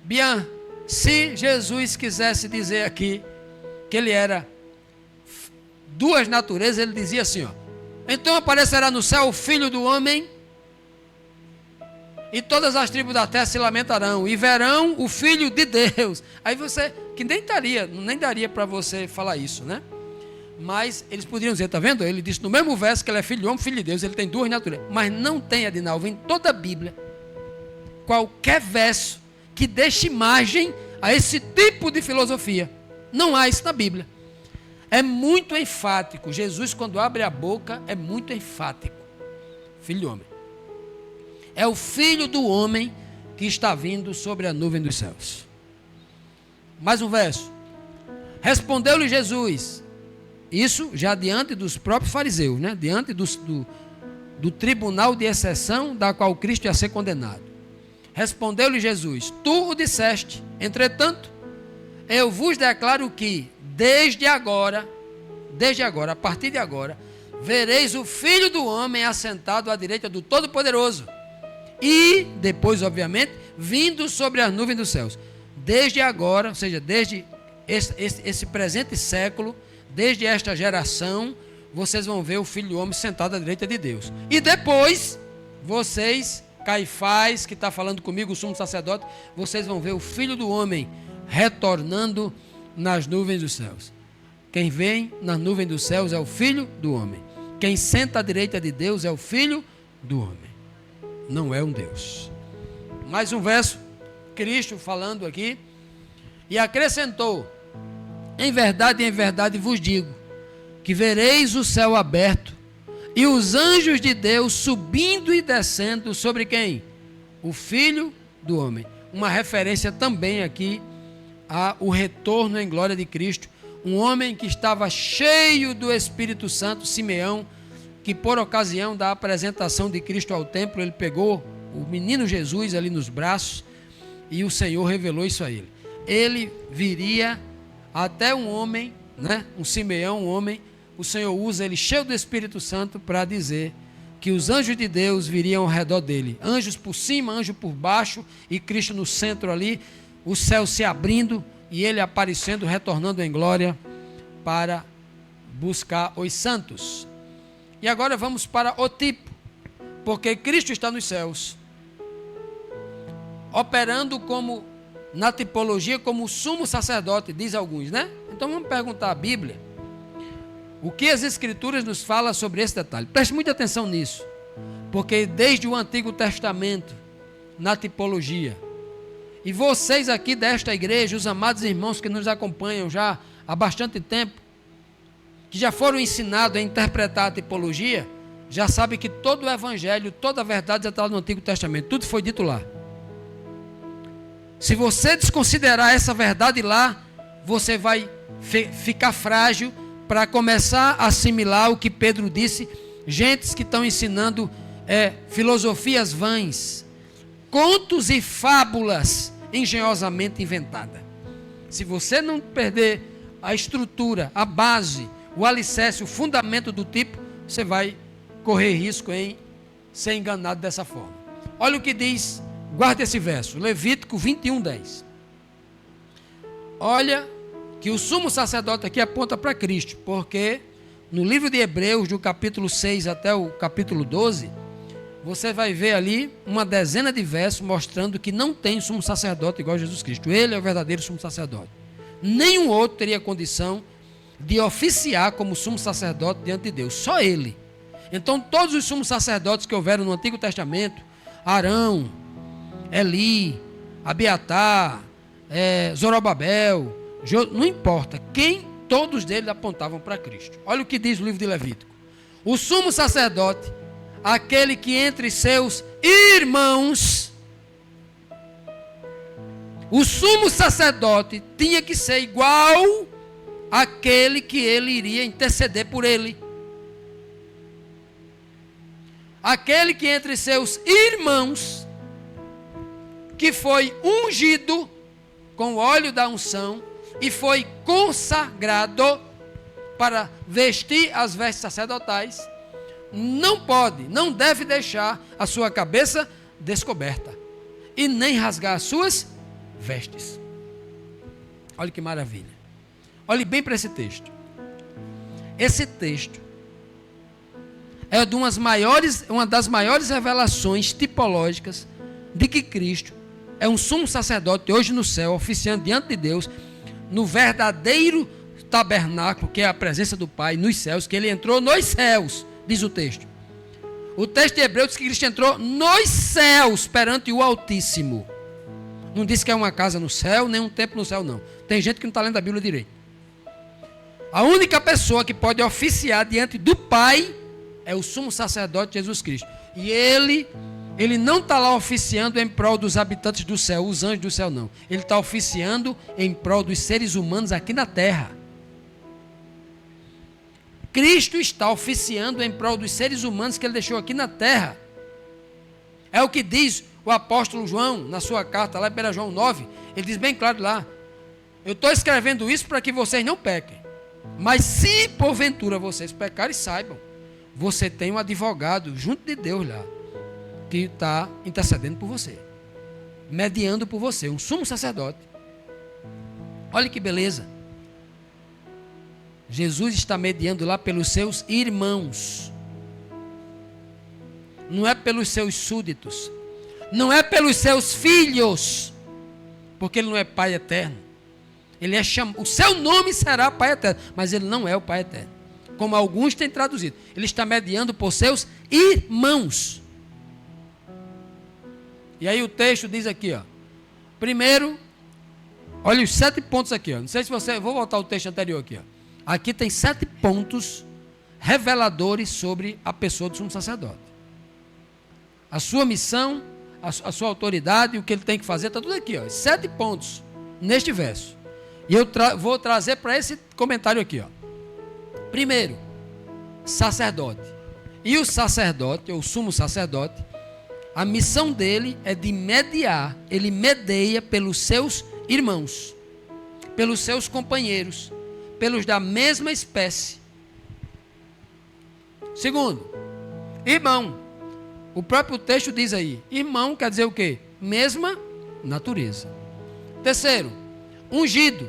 Bian, se Jesus quisesse dizer aqui que ele era duas naturezas, ele dizia assim, ó: então aparecerá no céu o Filho do Homem, e todas as tribos da terra se lamentarão, e verão o Filho de Deus. Aí você, que nem daria para você falar isso, né? Mas eles poderiam dizer, está vendo? Ele disse no mesmo verso que ele é filho de homem, filho de Deus, ele tem duas naturezas. Mas não tem, Adinalvo, em toda a Bíblia, qualquer verso que deixe margem a esse tipo de filosofia. Não há isso na Bíblia. É muito enfático. Jesus, quando abre a boca, é muito enfático. Filho de homem. É o Filho do Homem que está vindo sobre a nuvem dos céus. Mais um verso. Respondeu-lhe Jesus, isso já diante dos próprios fariseus, né? Diante do tribunal de exceção da qual Cristo ia ser condenado. Respondeu-lhe Jesus, tu o disseste, entretanto, eu vos declaro que desde agora, a partir de agora, vereis o Filho do Homem assentado à direita do Todo-Poderoso. E depois, obviamente, vindo sobre as nuvens dos céus. Desde agora, ou seja, desde esse presente século, desde esta geração, vocês vão ver o Filho do Homem sentado à direita de Deus. E depois, vocês, Caifás, que está falando comigo, o sumo sacerdote, vocês vão ver o Filho do Homem retornando nas nuvens dos céus. Quem vem nas nuvens dos céus é o Filho do Homem. Quem senta à direita de Deus é o Filho do Homem. Não é um Deus. Mais um verso, Cristo falando aqui, e acrescentou, em verdade vos digo, que vereis o céu aberto, e os anjos de Deus subindo e descendo sobre quem? O Filho do Homem. Uma referência também aqui ao retorno em glória de Cristo. Um homem que estava cheio do Espírito Santo, Simeão, que por ocasião da apresentação de Cristo ao templo, ele pegou o menino Jesus ali nos braços e o Senhor revelou isso a ele. Ele viria até um homem, né? Um Simeão, um homem, o Senhor usa ele cheio do Espírito Santo para dizer que os anjos de Deus viriam ao redor dele. Anjos por cima, anjos por baixo e Cristo no centro ali, o céu se abrindo e ele aparecendo, retornando em glória para buscar os santos. E agora vamos para o tipo, porque Cristo está nos céus, operando como, na tipologia, como sumo sacerdote, diz alguns, né? Então vamos perguntar à Bíblia, o que as Escrituras nos falam sobre esse detalhe. Preste muita atenção nisso, porque desde o Antigo Testamento, na tipologia, e vocês aqui desta igreja, os amados irmãos que nos acompanham já há bastante tempo, que já foram ensinados a interpretar a tipologia, já sabem que todo o Evangelho, toda a verdade já está no Antigo Testamento, tudo foi dito lá. Se você desconsiderar essa verdade lá, você vai ficar frágil para começar a assimilar o que Pedro disse, gentes que estão ensinando filosofias vãs, contos e fábulas engenhosamente inventadas. Se você não perder a estrutura, a base, o alicerce, o fundamento do tipo, você vai correr risco em ser enganado dessa forma. Olha o que diz, guarda esse verso, Levítico 21:10. Olha que o sumo sacerdote aqui aponta para Cristo, porque no livro de Hebreus, do capítulo 6 até o capítulo 12, você vai ver ali uma dezena de versos mostrando que não tem sumo sacerdote igual a Jesus Cristo. Ele é o verdadeiro sumo sacerdote. Nenhum outro teria condição de oficiar como sumo sacerdote diante de Deus. Só ele. Então todos os sumos sacerdotes que houveram no Antigo Testamento, Arão, Eli, Abiatar, Zorobabel, não importa quem, todos eles apontavam para Cristo. Olha o que diz o livro de Levítico. O sumo sacerdote, aquele que entre seus irmãos, o sumo sacerdote tinha que ser igual àquele que ele iria interceder por ele. Aquele que entre seus irmãos, que foi ungido com o óleo da unção e foi consagrado para vestir as vestes sacerdotais, não deve deixar a sua cabeça descoberta e nem rasgar as suas vestes. Olha que maravilha. Olhe bem para esse texto. Esse texto é uma das maiores revelações tipológicas de que Cristo é um sumo sacerdote hoje no céu, oficiando diante de Deus, no verdadeiro tabernáculo, que é a presença do Pai nos céus, que ele entrou nos céus, diz o texto. O texto de Hebreus diz que Cristo entrou nos céus, perante o Altíssimo. Não diz que é uma casa no céu, nem um templo no céu, não. Tem gente que não está lendo a Bíblia direito. A única pessoa que pode oficiar diante do Pai é o sumo sacerdote Jesus Cristo. E ele não está lá oficiando em prol dos habitantes do céu, os anjos do céu, não. Ele está oficiando em prol dos seres humanos aqui na terra. Cristo está oficiando em prol dos seres humanos que ele deixou aqui na terra. É o que diz o apóstolo João na sua carta, lá em 1 João 9. Ele diz bem claro lá: eu estou escrevendo isso para que vocês não pequem. Mas se porventura vocês pecarem, saibam, você tem um advogado junto de Deus lá, que está intercedendo por você, mediando por você, um sumo sacerdote. Olha que beleza. Jesus está mediando lá pelos seus irmãos, não é pelos seus súditos, não é pelos seus filhos, porque ele não é Pai eterno. Ele é o seu nome será Pai eterno, mas ele não é o Pai eterno, como alguns têm traduzido. Ele está mediando por seus irmãos. E aí o texto diz aqui, ó. Primeiro, olha os 7 pontos aqui, ó. Não sei se você, vou voltar ao texto anterior aqui, ó. Aqui tem 7 pontos reveladores sobre a pessoa do sumo sacerdote. A sua missão, a sua autoridade, o que ele tem que fazer, está tudo aqui, ó. 7 pontos neste verso. E eu vou trazer para esse comentário aqui, ó. Primeiro, sacerdote. E o sacerdote, ou o sumo sacerdote, a missão dele é de mediar. Ele medeia pelos seus irmãos, pelos seus companheiros, pelos da mesma espécie. Segundo, irmão. O próprio texto diz aí, irmão quer dizer o quê? Mesma natureza. Terceiro, ungido.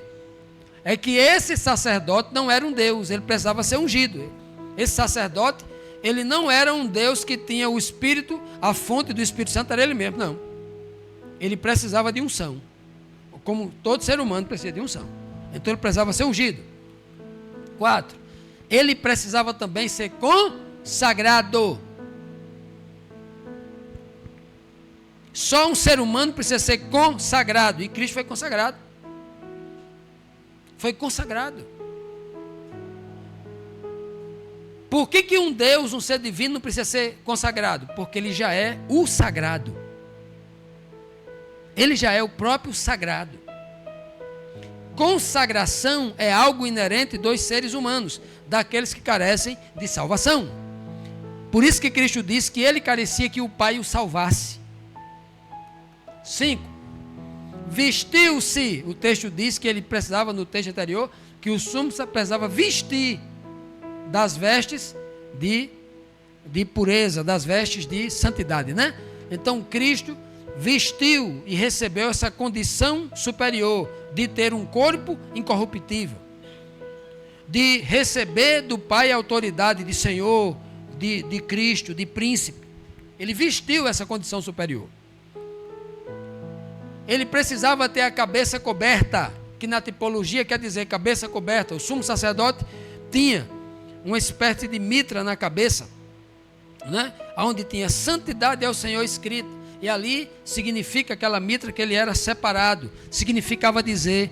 É que esse sacerdote não era um Deus, ele precisava ser ungido. Esse sacerdote, ele não era um Deus que tinha o Espírito, a fonte do Espírito Santo era ele mesmo, não. Ele precisava de unção. Como todo ser humano precisa de unção. Então ele precisava ser ungido. 4. Ele precisava também ser consagrado. Só um ser humano precisa ser consagrado. E Cristo foi consagrado. Foi consagrado. Por que um Deus, um ser divino, não precisa ser consagrado? Porque ele já é o sagrado. Ele já é o próprio sagrado. Consagração é algo inerente dos seres humanos, daqueles que carecem de salvação. Por isso que Cristo disse que ele carecia que o Pai o salvasse. 5. Vestiu-se. O texto diz que ele precisava, no texto anterior, que o sumo precisava vestir das vestes de pureza, das vestes de santidade, né? Então Cristo vestiu e recebeu essa condição superior de ter um corpo incorruptível, de receber do Pai a autoridade de Senhor, de Cristo, de príncipe. Ele vestiu essa condição superior. Ele precisava ter a cabeça coberta, que na tipologia quer dizer cabeça coberta. O sumo sacerdote tinha uma espécie de mitra na cabeça, né? Onde tinha santidade ao Senhor escrito. E ali significa aquela mitra que ele era separado. Significava dizer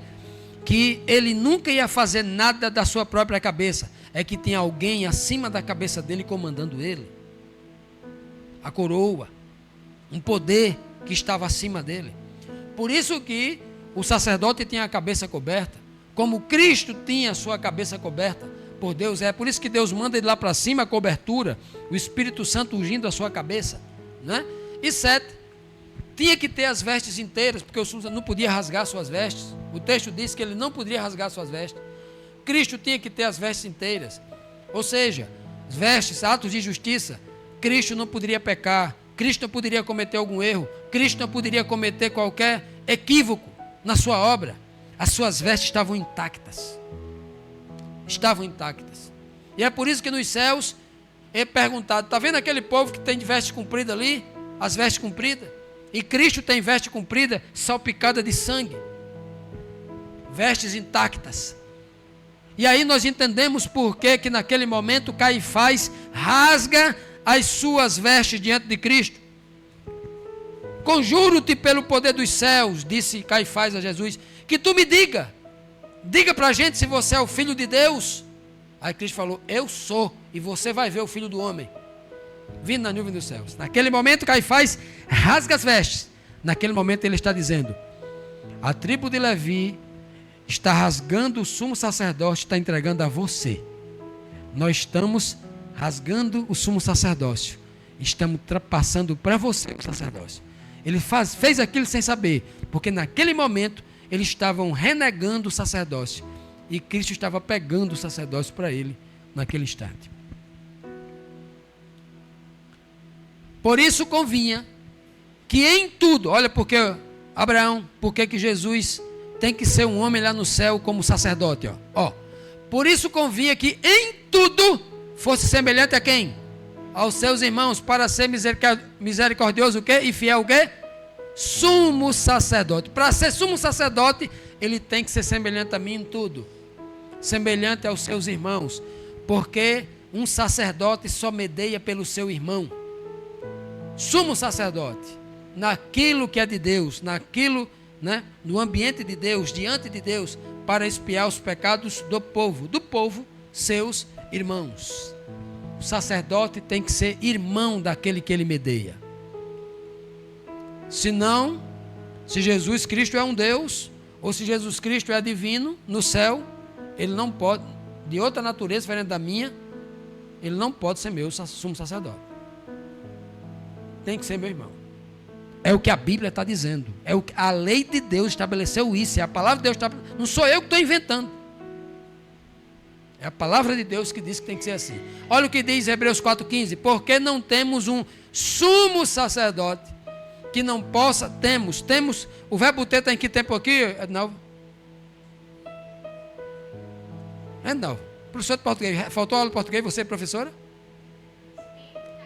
que ele nunca ia fazer nada da sua própria cabeça. É que tinha alguém acima da cabeça dele comandando ele. A coroa, um poder que estava acima dele. Por isso que o sacerdote tinha a cabeça coberta, como Cristo tinha a sua cabeça coberta por Deus. É por isso que Deus manda ele lá para cima a cobertura, o Espírito Santo ungindo a sua cabeça, né? E 7, tinha que ter as vestes inteiras, porque o sumo não podia rasgar suas vestes. O texto diz que ele não podia rasgar suas vestes. Cristo tinha que ter as vestes inteiras, ou seja, as vestes, atos de justiça. Cristo não poderia pecar, Cristo não poderia cometer algum erro, Cristo não poderia cometer qualquer equívoco na sua obra. As suas vestes estavam intactas. Estavam intactas. E é por isso que nos céus é perguntado: está vendo aquele povo que tem de veste comprida ali? As vestes compridas? E Cristo tem veste comprida, salpicada de sangue. Vestes intactas. E aí nós entendemos por que naquele momento Caifás rasga as suas vestes diante de Cristo. Conjuro-te pelo poder dos céus, disse Caifás a Jesus, que tu me diga para a gente se você é o Filho de Deus. Aí Cristo falou: eu sou, e você vai ver o Filho do Homem vindo na nuvem dos céus. Naquele momento Caifás rasga as vestes. Naquele momento ele está dizendo: a tribo de Levi está rasgando o sumo sacerdote, está entregando a você. Nós estamos rasgando o sumo sacerdócio, estamos passando para você o sacerdócio. Ele fez aquilo sem saber, porque naquele momento eles estavam renegando o sacerdócio, e Cristo estava pegando o sacerdócio para ele naquele instante. Por isso convinha que em tudo, olha porque Abraão, porque que Jesus tem que ser um homem lá no céu como sacerdote, ó. Por isso convinha que em tudo fosse semelhante a quem? Aos seus irmãos, para ser misericordioso o quê? E fiel o quê? Sumo sacerdote. Para ser sumo sacerdote, ele tem que ser semelhante a mim em tudo. Semelhante aos seus irmãos. Porque um sacerdote só medeia pelo seu irmão. Sumo sacerdote, naquilo que é de Deus, naquilo, né, no ambiente de Deus, diante de Deus, para expiar os pecados do povo, seus irmãos. O sacerdote tem que ser irmão daquele que ele medeia. Senão, se Jesus Cristo é um Deus, ou se Jesus Cristo é divino no céu, ele não pode, de outra natureza diferente da minha, ele não pode ser meu sumo sacerdote. Tem que ser meu irmão. É o que a Bíblia está dizendo. É o que a lei de Deus estabeleceu isso. É a palavra de Deus estabeleceu. Não sou eu que estou inventando. É a palavra de Deus que diz que tem que ser assim. Olha o que diz Hebreus 4,15. Porque não temos um sumo sacerdote que não possa... Temos. O verbo ter está em que tempo aqui, Ednalvo? Ednalvo, professor de português. Faltou aula de português, você, professora?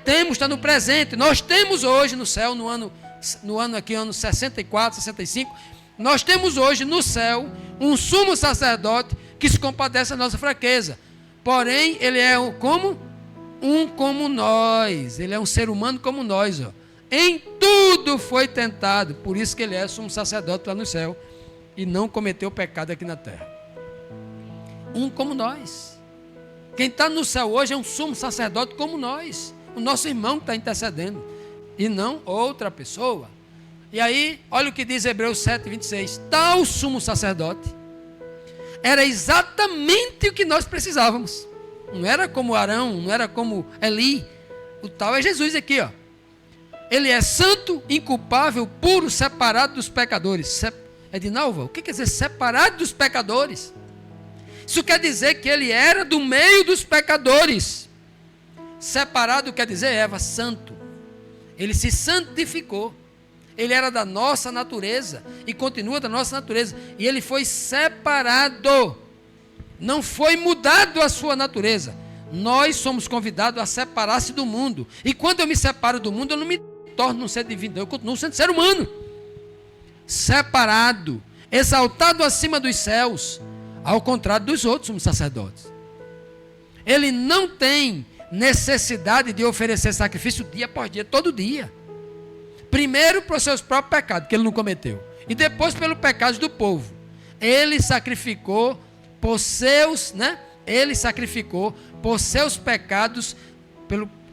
Temos, está no presente. Nós temos hoje no céu, no ano 64, 65, nós temos hoje no céu um sumo sacerdote que se compadece da nossa fraqueza. Porém, ele é como nós. Ele é um ser humano como nós. Em tudo foi tentado. Por isso que ele é sumo sacerdote lá no céu. E não cometeu pecado aqui na terra. Um como nós. Quem está no céu hoje é um sumo sacerdote como nós. O nosso irmão que está intercedendo. E não outra pessoa. E aí, olha o que diz Hebreus 7:26. Tal sumo sacerdote era exatamente o que nós precisávamos. Não era como Arão, não era como Eli. O tal é Jesus aqui, ó. Ele é santo, inculpável, puro, separado dos pecadores. Edinalva, o que quer dizer separado dos pecadores? Isso quer dizer que ele era do meio dos pecadores. Separado quer dizer, Eva, santo. Ele se santificou. Ele era da nossa natureza e continua da nossa natureza. E ele foi separado. Não foi mudado a sua natureza. Nós somos convidados a separar-se do mundo. E quando eu me separo do mundo, eu não me torno um ser divino, eu continuo sendo ser humano. Separado, exaltado acima dos céus, ao contrário dos outros sumos sacerdotes. Ele não tem necessidade de oferecer sacrifício dia após dia, todo dia. Primeiro para os seus próprios pecados, que ele não cometeu. E depois pelos pecados do povo. Ele sacrificou por seus, Ele sacrificou por seus pecados,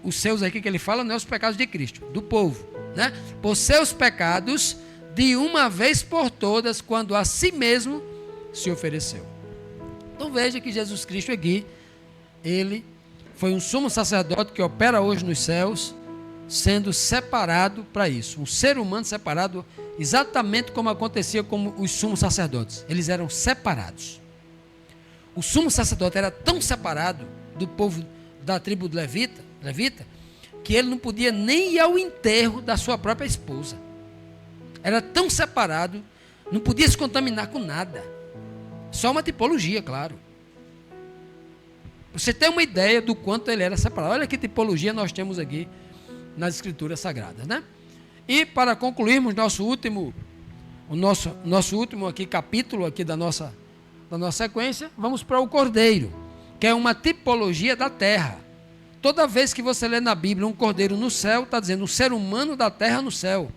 os seus aqui que ele fala, não é os pecados de Cristo, do povo, Por seus pecados, de uma vez por todas, quando a si mesmo se ofereceu. Então veja que Jesus Cristo aqui, ele foi um sumo sacerdote que opera hoje nos céus, sendo separado para isso. Um ser humano separado, exatamente como acontecia com os sumos sacerdotes. Eles eram separados. O sumo sacerdote era tão separado do povo da tribo de levita, que ele não podia nem ir ao enterro da sua própria esposa. Era tão separado, não podia se contaminar com nada. Só uma tipologia, claro. Você tem uma ideia do quanto ele era separado. Olha que tipologia nós temos aqui nas Escrituras Sagradas, E para concluirmos nosso último aqui, capítulo aqui da nossa sequência, vamos para o cordeiro, que é uma tipologia da terra. Toda vez que você lê na Bíblia um cordeiro no céu, está dizendo um ser humano da terra no céu.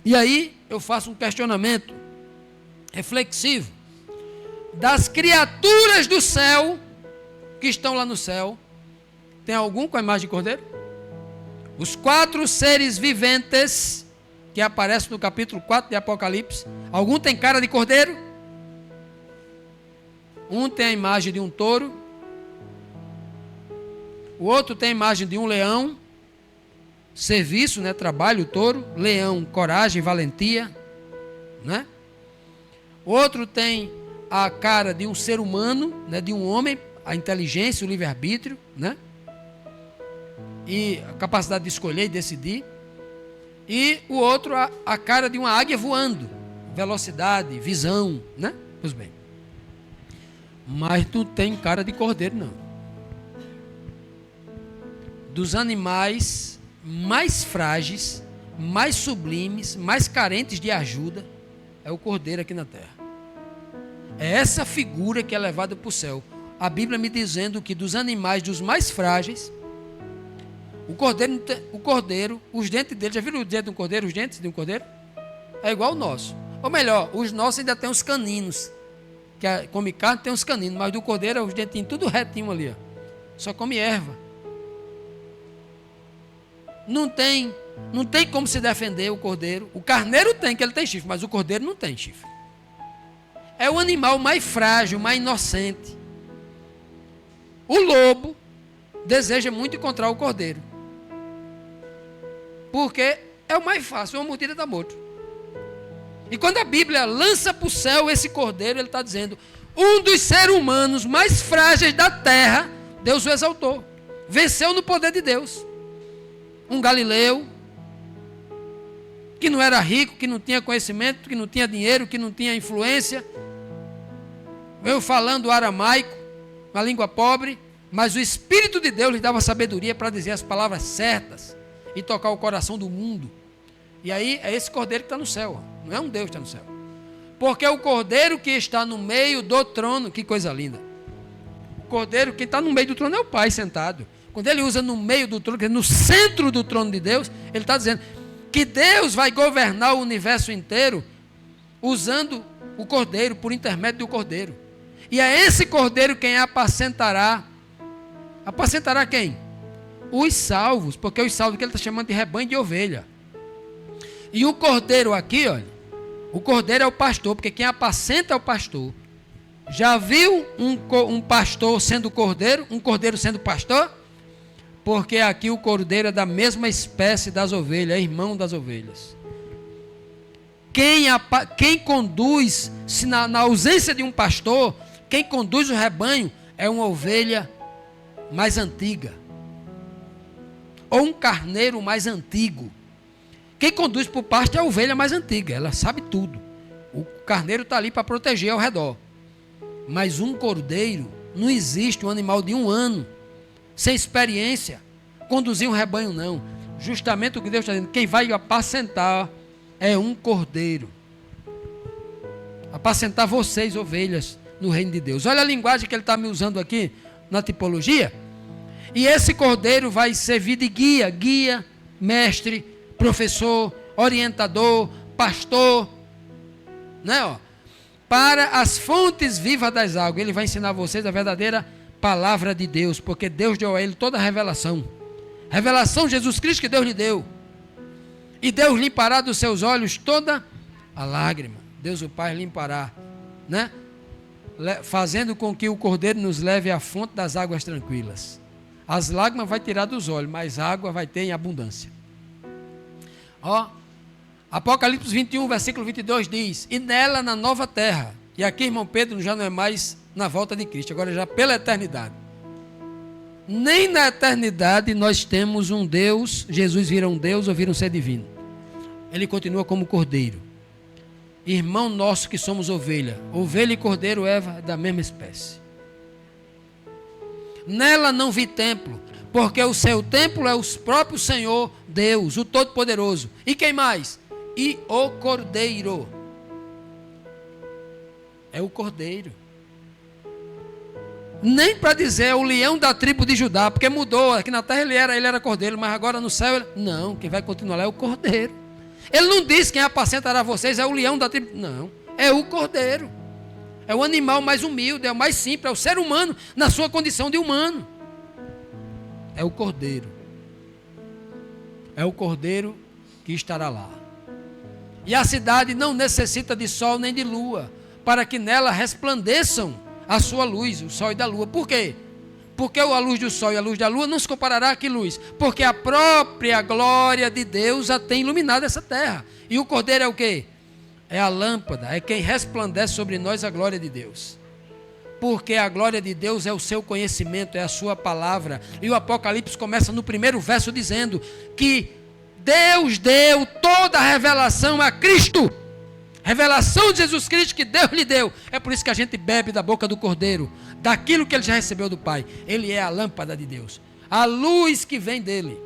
E aí eu faço um questionamento reflexivo. Das criaturas do céu que estão lá no céu, tem algum com a imagem de cordeiro? Os 4 seres viventes que aparecem no capítulo 4 de Apocalipse, algum tem cara de cordeiro? Um tem a imagem de um touro, o outro tem a imagem de um leão, serviço, trabalho, touro, leão, coragem, valentia, O outro tem a cara de um ser humano, de um homem, a inteligência, o livre-arbítrio, E a capacidade de escolher e decidir. E o outro, a cara de uma águia voando, velocidade, visão, Pois bem. Mas não tem cara de cordeiro, não. Dos animais mais frágeis, mais sublimes, mais carentes de ajuda, é o cordeiro aqui na terra. É essa figura que é levada para o céu. A Bíblia me dizendo que dos animais, dos mais frágeis, o cordeiro, os dentes dele, já viram o dente de um cordeiro, os dentes de um cordeiro? É igual ao nosso. Ou melhor, os nossos ainda tem uns caninos, que come carne tem uns caninos, mas do cordeiro é os dentinhos tudo retinho ali, só come erva. Não tem como se defender o cordeiro. O carneiro tem, que ele tem chifre, mas o cordeiro não tem chifre. É o animal mais frágil, mais inocente. O lobo deseja muito encontrar o cordeiro, porque é o mais fácil, uma mordida dá morto. E quando a Bíblia lança para o céu esse cordeiro, ele está dizendo, um dos seres humanos mais frágeis da terra, Deus o exaltou, venceu no poder de Deus. Um galileu, que não era rico, que não tinha conhecimento, que não tinha dinheiro, que não tinha influência, veio falando aramaico, uma língua pobre, mas o Espírito de Deus lhe dava sabedoria para dizer as palavras certas e tocar o coração do mundo. E aí é esse cordeiro que está no céu, não é um Deus que está no céu, porque é o cordeiro que está no meio do trono. Que coisa linda. O cordeiro que está no meio do trono é o Pai sentado. Quando ele usa no meio do trono, no centro do trono de Deus, ele está dizendo que Deus vai governar o universo inteiro usando o cordeiro, por intermédio do cordeiro. E é esse cordeiro quem apacentará. Apacentará quem? Os salvos, porque os salvos que ele está chamando de rebanho de ovelha. E o cordeiro aqui, olha, o cordeiro é o pastor, porque quem apacenta é o pastor. Já viu um pastor sendo cordeiro, um cordeiro sendo pastor? Porque aqui o cordeiro é da mesma espécie das ovelhas, é irmão das ovelhas. Quem conduz, se na ausência de um pastor, quem conduz o rebanho é uma ovelha mais antiga, ou um carneiro mais antigo. Quem conduz para o pasto é a ovelha mais antiga, ela sabe tudo. O carneiro está ali para proteger ao redor. Mas um cordeiro Não existe um animal de 1 ano, sem experiência, conduzir um rebanho, não. Justamente o que Deus está dizendo, quem vai apacentar é um cordeiro. Apacentar vocês, ovelhas, no reino de Deus. Olha a linguagem que ele está me usando aqui, na tipologia. E esse cordeiro vai servir de guia, mestre, professor, orientador, pastor, né, ó, para as fontes vivas das águas. Ele vai ensinar a vocês a verdadeira palavra de Deus, porque Deus deu a ele toda a revelação. Revelação de Jesus Cristo que Deus lhe deu. E Deus limpará dos seus olhos toda a lágrima. Deus o Pai limpará, né? Fazendo com que o cordeiro nos leve à fonte das águas tranquilas. As lágrimas vai tirar dos olhos, mas a água vai ter em abundância. Ó, Apocalipse 21, versículo 22 diz: e nela, na nova terra. E aqui, irmão Pedro, já não é mais na volta de Cristo, agora já pela eternidade. Nem na eternidade nós temos um Deus, Jesus vira um Deus ou vira um ser divino. Ele continua como cordeiro. Irmão nosso que somos ovelha. Ovelha e cordeiro é da mesma espécie. Nela não vi templo, porque o seu templo é o próprio Senhor Deus, o Todo-Poderoso. E quem mais? E o cordeiro. É o cordeiro. Nem para dizer o leão da tribo de Judá, porque mudou. Aqui na terra ele era cordeiro, mas agora no céu, não, quem vai continuar lá é o cordeiro. Ele não disse quem apacentará vocês é o leão da tribo, não, é o cordeiro. É o animal mais humilde, é o mais simples, é o ser humano na sua condição de humano. É o cordeiro. É o cordeiro que estará lá. E a cidade não necessita de sol nem de lua, para que nela resplandeçam a sua luz, o sol e da lua. Por quê? Porque a luz do sol e a luz da lua não se comparará a que luz? Porque a própria glória de Deus a tem iluminado essa terra. E o cordeiro é o quê? É a lâmpada, é quem resplandece sobre nós a glória de Deus. Porque a glória de Deus é o seu conhecimento, é a sua palavra. E o Apocalipse começa no primeiro verso dizendo que Deus deu toda a revelação a Cristo. Revelação de Jesus Cristo que Deus lhe deu. É por isso que a gente bebe da boca do Cordeiro, daquilo que ele já recebeu do Pai. Ele é a lâmpada de Deus. A luz que vem dele,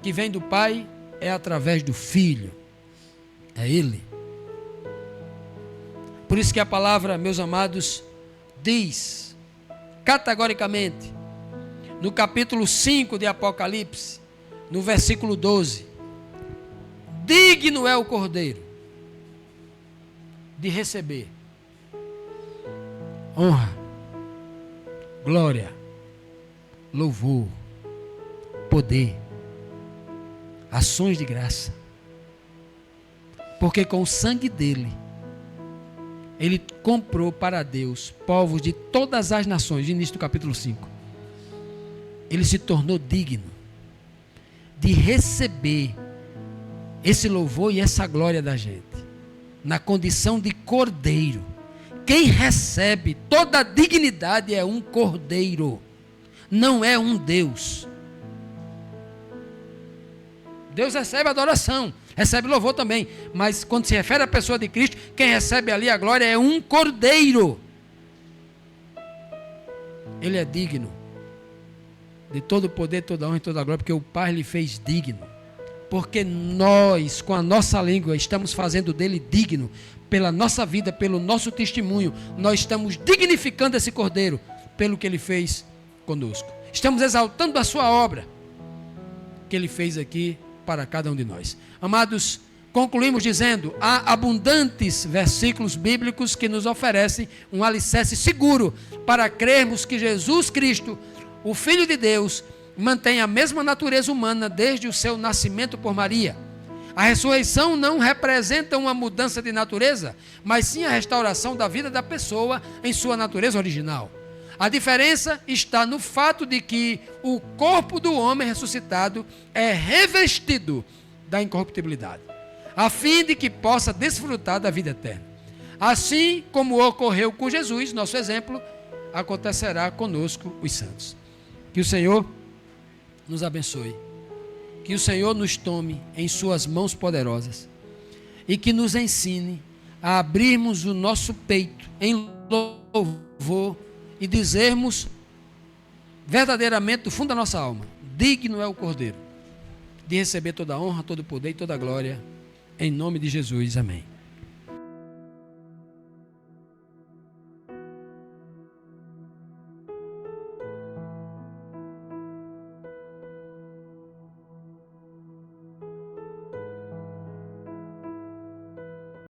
que vem do Pai, é através do Filho. É Ele. Por isso que a palavra, meus amados, diz categoricamente, no capítulo 5 de Apocalipse, no versículo 12: digno é o Cordeiro de receber honra, glória, louvor, poder, ações de graça, porque com o sangue dele ele comprou para Deus povos de todas as nações. Início do capítulo 5. Ele se tornou digno de receber esse louvor e essa glória da gente, na condição de cordeiro. Quem recebe toda a dignidade é um cordeiro, não é um Deus. Deus recebe adoração, recebe louvor também, mas quando se refere à pessoa de Cristo, quem recebe ali a glória é um cordeiro. Ele é digno de todo o poder, toda a honra e toda a glória, porque o Pai lhe fez digno. Porque nós, com a nossa língua, estamos fazendo dele digno, pela nossa vida, pelo nosso testemunho, nós estamos dignificando esse cordeiro, pelo que ele fez conosco. Estamos exaltando a sua obra, que ele fez aqui para cada um de nós. Amados, concluímos dizendo, há abundantes versículos bíblicos que nos oferecem um alicerce seguro para crermos que Jesus Cristo, o Filho de Deus, mantém a mesma natureza humana desde o seu nascimento por Maria. A ressurreição não representa uma mudança de natureza, mas sim a restauração da vida da pessoa em sua natureza original. A diferença está no fato de que o corpo do homem ressuscitado é revestido da incorruptibilidade, a fim de que possa desfrutar da vida eterna. Assim como ocorreu com Jesus, nosso exemplo, acontecerá conosco, os santos. Que o Senhor nos abençoe, que o Senhor nos tome em suas mãos poderosas e que nos ensine a abrirmos o nosso peito em louvor e dizermos verdadeiramente do fundo da nossa alma: digno é o Cordeiro de receber toda a honra, todo o poder e toda a glória, em nome de Jesus, amém.